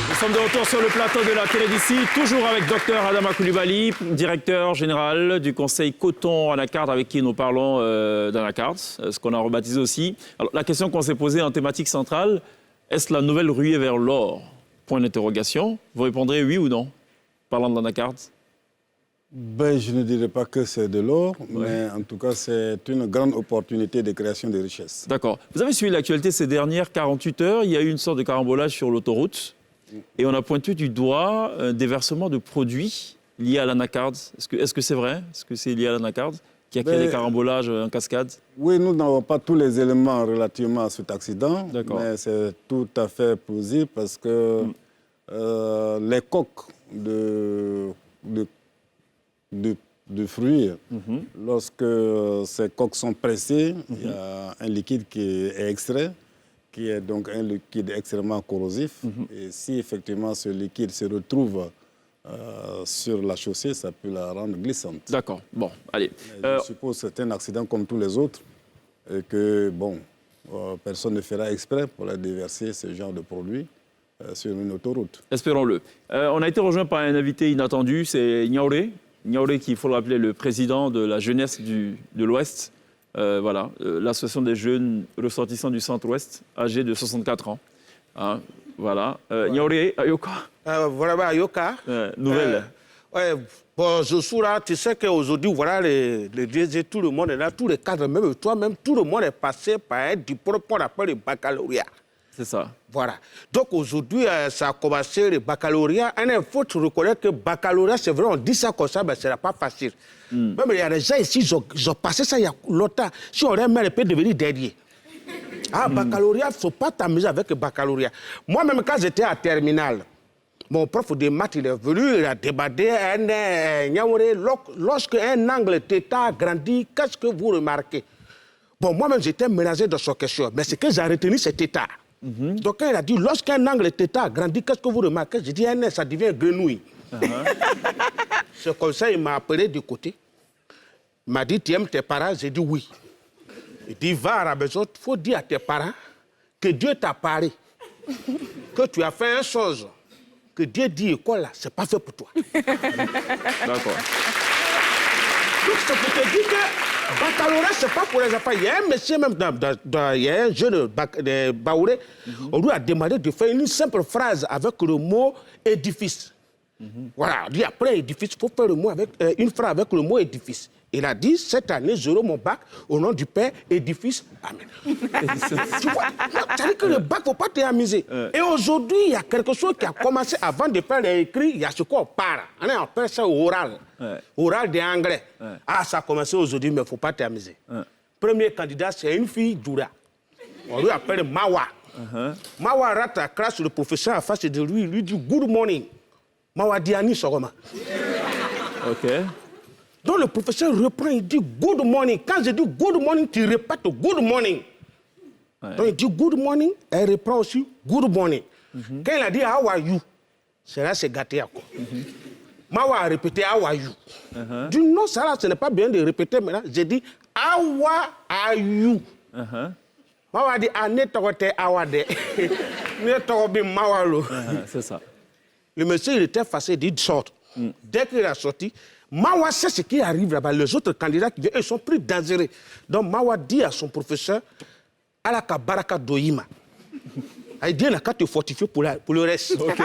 [SPEAKER 1] Nous sommes de retour sur le plateau de la Télévisie, toujours avec Dr Adama Coulibaly, directeur général du conseil coton anacarde, avec qui nous parlons d'anacarde, ce qu'on a rebaptisé aussi. Alors, la question qu'on s'est posée en thématique centrale, est-ce la nouvelle ruée vers l'or? Point d'interrogation. Vous répondrez oui ou non, parlant de l'anacarde?
[SPEAKER 7] Ben, je ne dirais pas que c'est de l'or, mais en tout cas, c'est une grande opportunité de création de richesses.
[SPEAKER 1] D'accord. Vous avez suivi l'actualité ces dernières 48 heures. Il y a eu une sorte de carambolage sur l'autoroute. Et on a pointé du doigt un déversement de produits liés à l'anacarde. Est-ce que c'est vrai? Est-ce que c'est lié à l'anacarde qui a créé des carambolages en cascade?
[SPEAKER 7] Oui, nous n'avons pas tous les éléments relativement à cet accident, mais c'est tout à fait plausible parce que les coques de fruits, lorsque ces coques sont pressées, il y a un liquide qui est extrait, qui est donc un liquide extrêmement corrosif. Et si effectivement ce liquide se retrouve sur la chaussée, ça peut la rendre glissante.
[SPEAKER 1] D'accord. Bon, allez.
[SPEAKER 7] Je suppose que c'est un accident comme tous les autres et que, personne ne fera exprès pour la déverser ce genre de produit sur une autoroute.
[SPEAKER 1] Espérons-le. On a été rejoint par un invité inattendu, c'est Niaouré. Niaouré, qui, il faut le rappeler, le président de la jeunesse de l'Ouest. L'association des jeunes ressortissants du Centre-Ouest, âgés de 64 ans. Hein, voilà. Niaouré, Ayoka.
[SPEAKER 8] Voilà, Ayoka.
[SPEAKER 1] Nouvelle.
[SPEAKER 8] Bon, je suis là, tu sais qu'aujourd'hui, voilà, les DG, tout le monde est là, tous les cadres, même toi-même, tout le monde est passé par un diplôme qu'on appelle le baccalauréat.
[SPEAKER 1] C'est ça.
[SPEAKER 8] Voilà. Donc aujourd'hui, ça a commencé le baccalauréat. Il faut reconnaître que le baccalauréat, c'est vrai, on dit ça comme ça, mais ce n'est pas facile. Même il y a des gens ici, ils ont passé ça il y a longtemps. Si on remet, il peut devenir dernier. Baccalauréat, il ne faut pas t'amuser avec le baccalauréat. Moi-même, quand j'étais à terminale, mon prof de maths, il est venu, il a débatté, lorsque un angle θ grandit, qu'est-ce que vous remarquez? Bon, moi-même, j'étais mélangé dans son question, mais ce que j'ai retenu, c'est θ. Donc, quand il a dit, lorsqu'un angle θ grandit, qu'est-ce que vous remarquez? J'ai dit, ça devient grenouille. C'est comme ça, il m'a appelé du côté. Il m'a dit, tu aimes tes parents? J'ai dit oui. Il dit, va à la maison, il faut dire à tes parents que Dieu t'a parlé, que tu as fait une chose, que Dieu dit, école là, c'est pas fait pour toi.
[SPEAKER 1] D'accord.
[SPEAKER 8] Donc, c'est pour te dire que Baccalauréat, c'est pas pour les enfants. Il y a un monsieur même, il y a un jeune de Baouré, on lui a demandé de faire une simple phrase avec le mot édifice. Voilà, il dit après édifice, il faut faire le mot avec, une phrase avec le mot édifice. Il a dit, cette année, j'aurai mon bac au nom du Père, édifice, amen. Tu vois, ça veut dire que le bac, il ne faut pas t'amuser. Et aujourd'hui, il y a quelque chose qui a commencé avant de faire les écrits, il y a ce qu'on parle. On appelle ça oral. Oral de anglais. Ah, ça a commencé aujourd'hui, mais il ne faut pas t'amuser. Premier candidat, c'est une fille Djoura. On lui appelle Mawa. Mawa rate la classe, le professeur en face de lui, lui dit good morning. Mawa dit Ani Soroma.
[SPEAKER 1] OK.
[SPEAKER 8] Donc le professeur reprend, il dit good morning. Quand je dis good morning, tu répètes good morning. Donc il dit good morning, elle reprend aussi good morning. Quand il a dit how are you, c'est là c'est gâté. Mawa a répété how are you. Du non, ça là, ce n'est pas bien de répéter maintenant. J'ai dit how are you. Mawa a dit ane togote awade. Ne togobi mawalo.
[SPEAKER 1] C'est ça.
[SPEAKER 8] Le monsieur, il était fâché, il dit sorte. Dès qu'il a sorti, Mawa sait ce qui arrive là-bas. Les autres candidats qui viennent, ils sont plus dangereux. Donc Mawa dit à son professeur, Alaka Baraka Doima. Il dit, il n'a qu'à te fortifier pour le reste. Okay.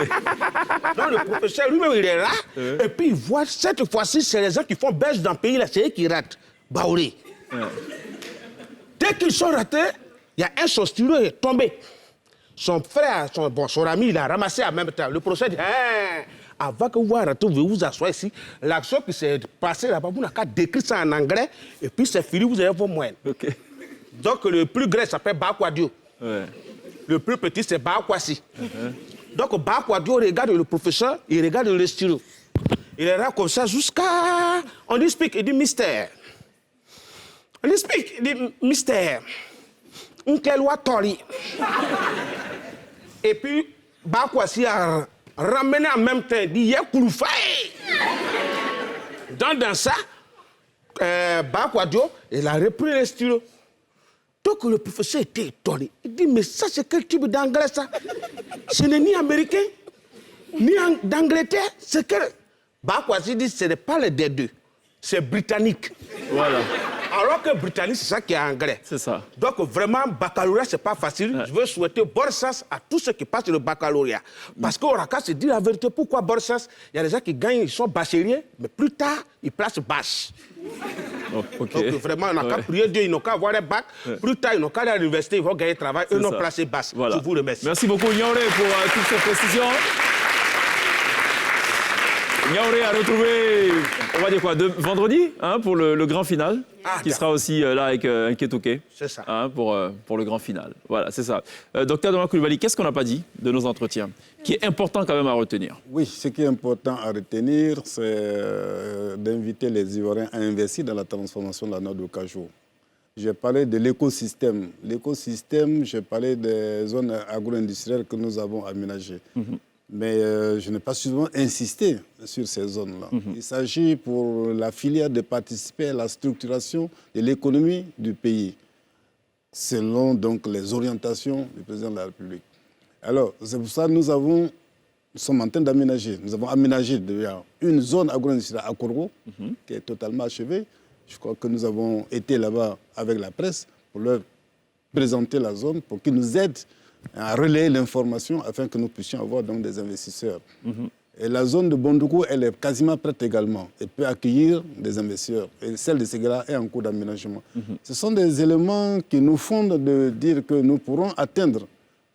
[SPEAKER 8] Donc le professeur lui-même, il est là. Et puis il voit, cette fois-ci, c'est les gens qui font baisse dans le pays, là, c'est eux qui ratent. Baouré. Dès qu'ils sont ratés, il y a un son stylo qui est tombé. Son frère, son ami, il a ramassé en même temps. Le professeur dit, avant que vous arrêtez, vous vous asseyez ici. L'action qui s'est passée là-bas, vous n'avez qu'à décrire ça en anglais, et puis c'est fini, vous avez vos moyens. Okay. Donc le plus grand s'appelle Bakwadio. Le plus petit, c'est Bakwasi. Donc Bakwadio regarde le professeur, il regarde le stylo. Il est là comme ça jusqu'à... On dit speak, il dit mystère. On dit speak, il dit mystère. Unkelwa Tori. Et puis, Bakwasi a ramené en même temps, il dit Yekouloufaï. Dans ça, Bakwadio, il a repris le stylo. Donc le professeur était étonné. Il dit, mais ça, c'est quel type d'anglais, ça? Ce n'est ni américain, ni d'Angleterre. C'est que... Bakwasi dit, ce n'est pas les deux, c'est britannique. Voilà. Alors que britannique, c'est ça qui est anglais. C'est ça. Donc vraiment, baccalauréat, c'est pas facile. Je veux souhaiter bonne chance à tous ceux qui passent le baccalauréat. Parce qu'au RACA, c'est dire la vérité. Pourquoi bonne chance? Il y a des gens qui gagnent, ils sont bacheliers, mais plus tard, ils placent bâche. Okay. Donc vraiment, on n'a qu'à prier Dieu, ils n'ont qu'à avoir les bacs. Plus tard, ils n'ont qu'à aller à l'université, ils vont gagner travail. Eux n'ont placé basse. Voilà. Je vous remercie.
[SPEAKER 1] Merci beaucoup, Niaouré, pour toutes ces précisions. Niaouré a retrouvé, on va dire quoi, vendredi, pour le grand final, qui sera aussi là avec Nketouké.
[SPEAKER 8] C'est ça.
[SPEAKER 1] Pour le grand final. Voilà, c'est ça. Docteur Dominique Coulibaly, qu'est-ce qu'on n'a pas dit de nos entretiens, qui est important quand même à retenir?
[SPEAKER 7] Oui, ce qui est important à retenir, c'est d'inviter les Ivoiriens à investir dans la transformation de la noix de cajou. J'ai parlé de l'écosystème. L'écosystème, j'ai parlé des zones agro-industrielles que nous avons aménagées. Mais je n'ai pas suffisamment insisté sur ces zones-là. Il s'agit pour la filière de participer à la structuration de l'économie du pays, selon donc les orientations du président de la République. Alors, c'est pour ça que nous sommes en train d'aménager. Nous avons aménagé une zone agro-industrielle à Kourou, qui est totalement achevée. Je crois que nous avons été là-bas avec la presse pour leur présenter la zone, pour qu'ils nous aident à relayer l'information afin que nous puissions avoir donc des investisseurs. Et la zone de Bondoukou, elle est quasiment prête également. Elle peut accueillir des investisseurs. Et celle de Ségala est en cours d'aménagement. Ce sont des éléments qui nous fondent de dire que nous pourrons atteindre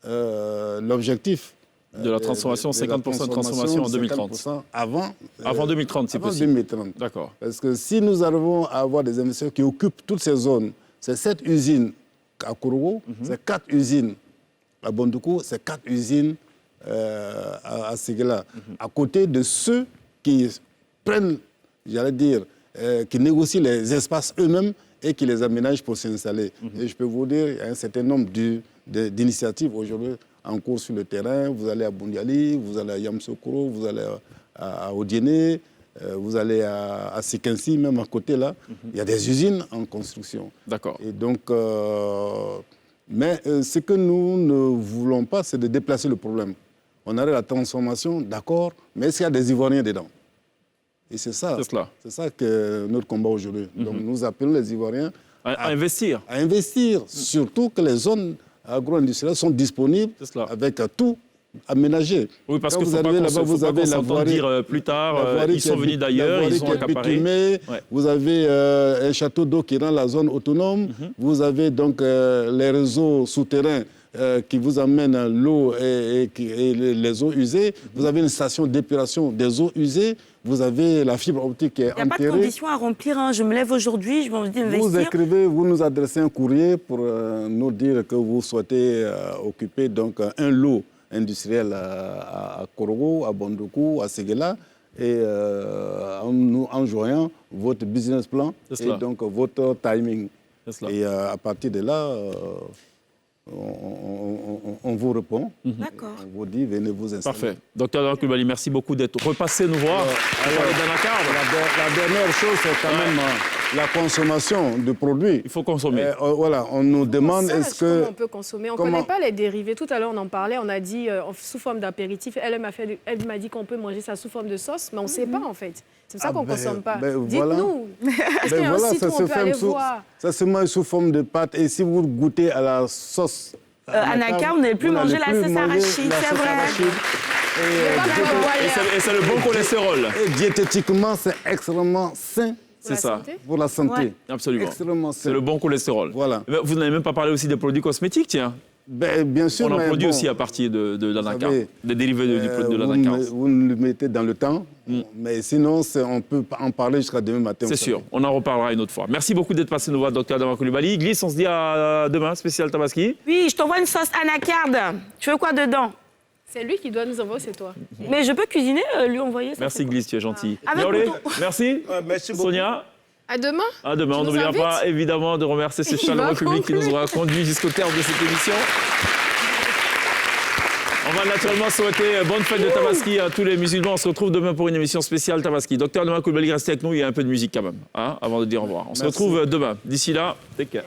[SPEAKER 7] l'objectif
[SPEAKER 1] de la transformation, 50% de transformation en 2030. Avant 2030, c'est possible.
[SPEAKER 7] 2030.
[SPEAKER 1] D'accord.
[SPEAKER 7] Parce que si nous arrivons à avoir des investisseurs qui occupent toutes ces zones, c'est 7 usines à Kourou, c'est 4 usines à Bondoukou, c'est 4 usines à Ségala. À côté de ceux qui prennent, j'allais dire, qui négocient les espaces eux-mêmes et qui les aménagent pour s'installer. Et je peux vous dire, il y a un certain nombre d'initiatives aujourd'hui en cours sur le terrain. Vous allez à Bundiali, vous allez à Yamsoukro, vous allez à Odiéné, vous allez à Sekensi, même à côté là. Il y a des usines en construction.
[SPEAKER 1] D'accord.
[SPEAKER 7] Et donc... Mais ce que nous ne voulons pas, c'est de déplacer le problème. On a la transformation, d'accord, mais est-ce qu'il y a des Ivoiriens dedans? Et c'est ça.
[SPEAKER 1] C'est
[SPEAKER 7] ça que notre combat aujourd'hui. Donc nous appelons les Ivoiriens
[SPEAKER 1] à investir.
[SPEAKER 7] À investir, surtout que les zones agro-industrielles sont disponibles avec tout aménagé.
[SPEAKER 1] Oui, parce que vous arrivez là-bas, vous avez la voirie. Dire plus tard, ils sont venus d'ailleurs, ils sont accaparés.
[SPEAKER 7] Vous avez un château d'eau qui rend la zone autonome. Vous avez donc les réseaux souterrains qui vous amènent l'eau et les eaux usées. Vous avez une station d'épuration des eaux usées. Vous avez la fibre optique qui est enterrée.
[SPEAKER 3] Il n'y a pas de conditions à remplir. Hein. Je me lève aujourd'hui, je vais investir.
[SPEAKER 7] Vous écrivez, vous nous adressez un courrier pour nous dire que vous souhaitez occuper donc un lot industriel à Korogo, à Bondoukou, à Séguéla, et en joignant votre business plan et donc votre timing. Et à partir de là, on vous répond.
[SPEAKER 3] D'accord.
[SPEAKER 7] On vous dit, venez vous installer.
[SPEAKER 1] Parfait. Docteur Daman Coulibaly, merci beaucoup d'être repassé nous voir.
[SPEAKER 7] La dernière chose, c'est quand même la consommation de produits.
[SPEAKER 1] Il faut consommer.
[SPEAKER 7] Voilà, on nous demande est-ce que...
[SPEAKER 4] Comment on peut consommer? On ne connaît pas les dérivés. Tout à l'heure, on en parlait, on a dit sous forme d'apéritif. Elle m'a dit qu'on peut manger ça sous forme de sauce, mais on ne sait pas en fait. C'est ça qu'on ne consomme pas. Dites-nous. Est-ce qu'il y a un site où on peut aller voir?
[SPEAKER 7] Ça se mange sous forme de pâte. Et si vous goûtez à la sauce...
[SPEAKER 3] Anaka, vous n'allez plus manger la sauce arachide, c'est vrai.
[SPEAKER 1] Et c'est le bon cholestérol.
[SPEAKER 7] Et diététiquement, c'est extrêmement sain.
[SPEAKER 1] C'est ça.
[SPEAKER 7] Pour la santé.
[SPEAKER 1] Ouais. Absolument.
[SPEAKER 7] Extrêmement sain.
[SPEAKER 1] C'est le bon cholestérol.
[SPEAKER 7] Voilà.
[SPEAKER 1] Vous n'avez même pas parlé aussi des produits cosmétiques, tiens.
[SPEAKER 7] Bien sûr.
[SPEAKER 1] On en produit aussi à partir de l'anacarde, des dérivés de l'anacarde.
[SPEAKER 7] Vous le mettez dans le temps, mais sinon, on peut en parler jusqu'à demain matin.
[SPEAKER 1] C'est sûr, on en reparlera une autre fois. Merci beaucoup d'être passé nous voir, docteur Daman Coulibaly. Glisse, on se dit à demain, spécial Tabaski.
[SPEAKER 3] Oui, je t'envoie une sauce anacarde. Tu veux quoi dedans?
[SPEAKER 4] C'est lui qui doit nous envoyer, c'est toi.
[SPEAKER 3] Mais je peux cuisiner, lui envoyer ça.
[SPEAKER 1] Merci Glisse, tu es gentil.
[SPEAKER 7] Merci.
[SPEAKER 1] Merci beaucoup. Sonia.
[SPEAKER 4] À demain.
[SPEAKER 1] À demain. On n'oubliera pas évidemment de remercier ce chaleureux public qui nous aura conduit jusqu'au terme de cette émission. On va naturellement souhaiter bonne fête de Tabaski à tous les musulmans. On se retrouve demain pour une émission spéciale Tabaski. Docteur Daman Coulibaly, restez avec nous. Il y a un peu de musique quand même, avant de dire au revoir. On se retrouve demain. D'ici là, take care.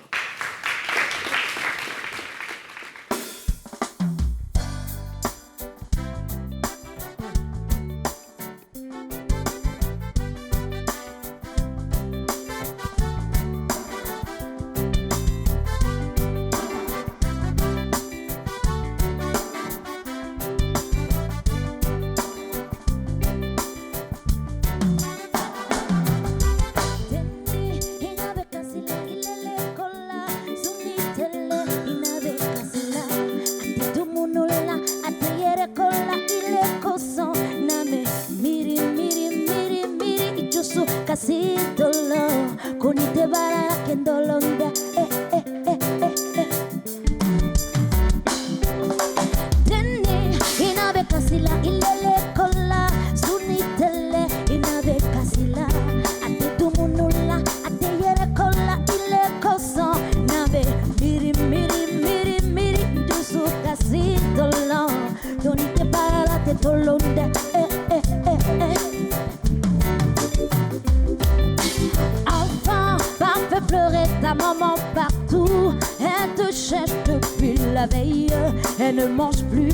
[SPEAKER 9] Elle ne mange plus,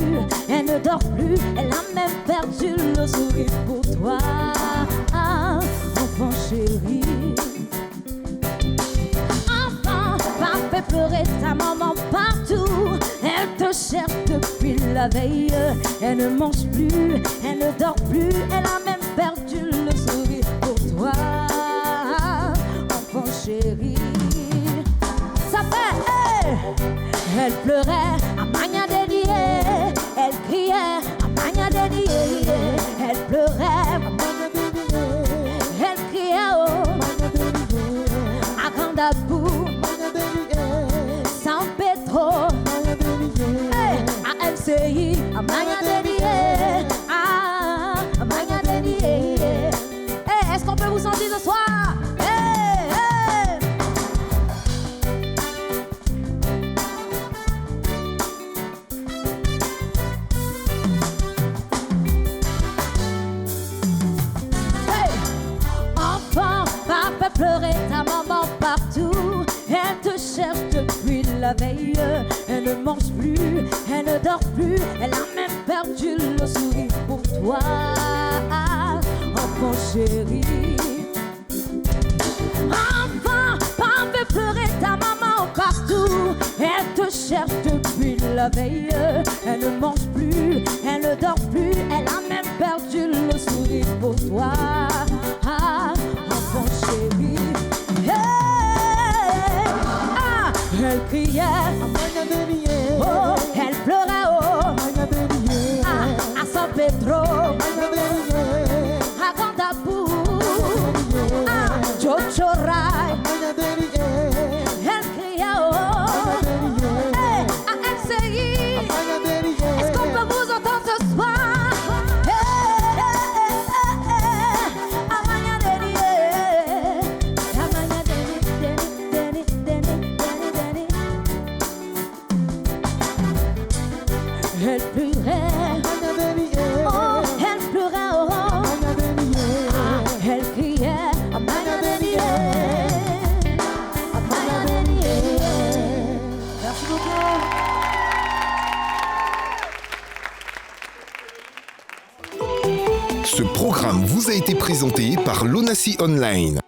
[SPEAKER 9] elle ne dort plus, elle a même perdu le sourire pour toi, enfant chéri. Enfant, va faire pleurer ta maman partout, elle te cherche depuis la veille. Elle ne mange plus, elle ne dort plus, elle a même perdu le sourire pour toi, enfant chéri. Ça fait, elle pleurait à Magna Dédié, elle criait à Magna Dédié, elle pleurait à Magna Dédié, elle criait oh Magna Dédié, à Gandabou, Magna Dédié, San Pedro, Magna Dédié, à MCI, à Magna Dédié, à Magna Dédié. Est-ce qu'on peut vous sentir ce soir? Pleurer ta maman partout, elle te cherche depuis la veille. Elle ne mange plus, elle ne dort plus, elle a même perdu le sourire pour toi, enfant chéri. Enfant, pas me pleurer, ta maman partout. Elle te cherche depuis la veille. Elle ne mange plus, elle ne dort plus. Elle a même perdu le sourire pour toi. Ah, enfant chéri. Hey, ah, elle criait, oh, elle pleurait, oh, à San Pedro, à Gandapou, à Chochorai. Elle criait, oh, hey, à LCI. Est-ce qu'on peut vous entendre ce soir? Elle pleurait, oh, elle pleurait, oh, ah, elle criait, merci beaucoup.
[SPEAKER 2] Ce programme vous a été présenté par l'ONACI Online.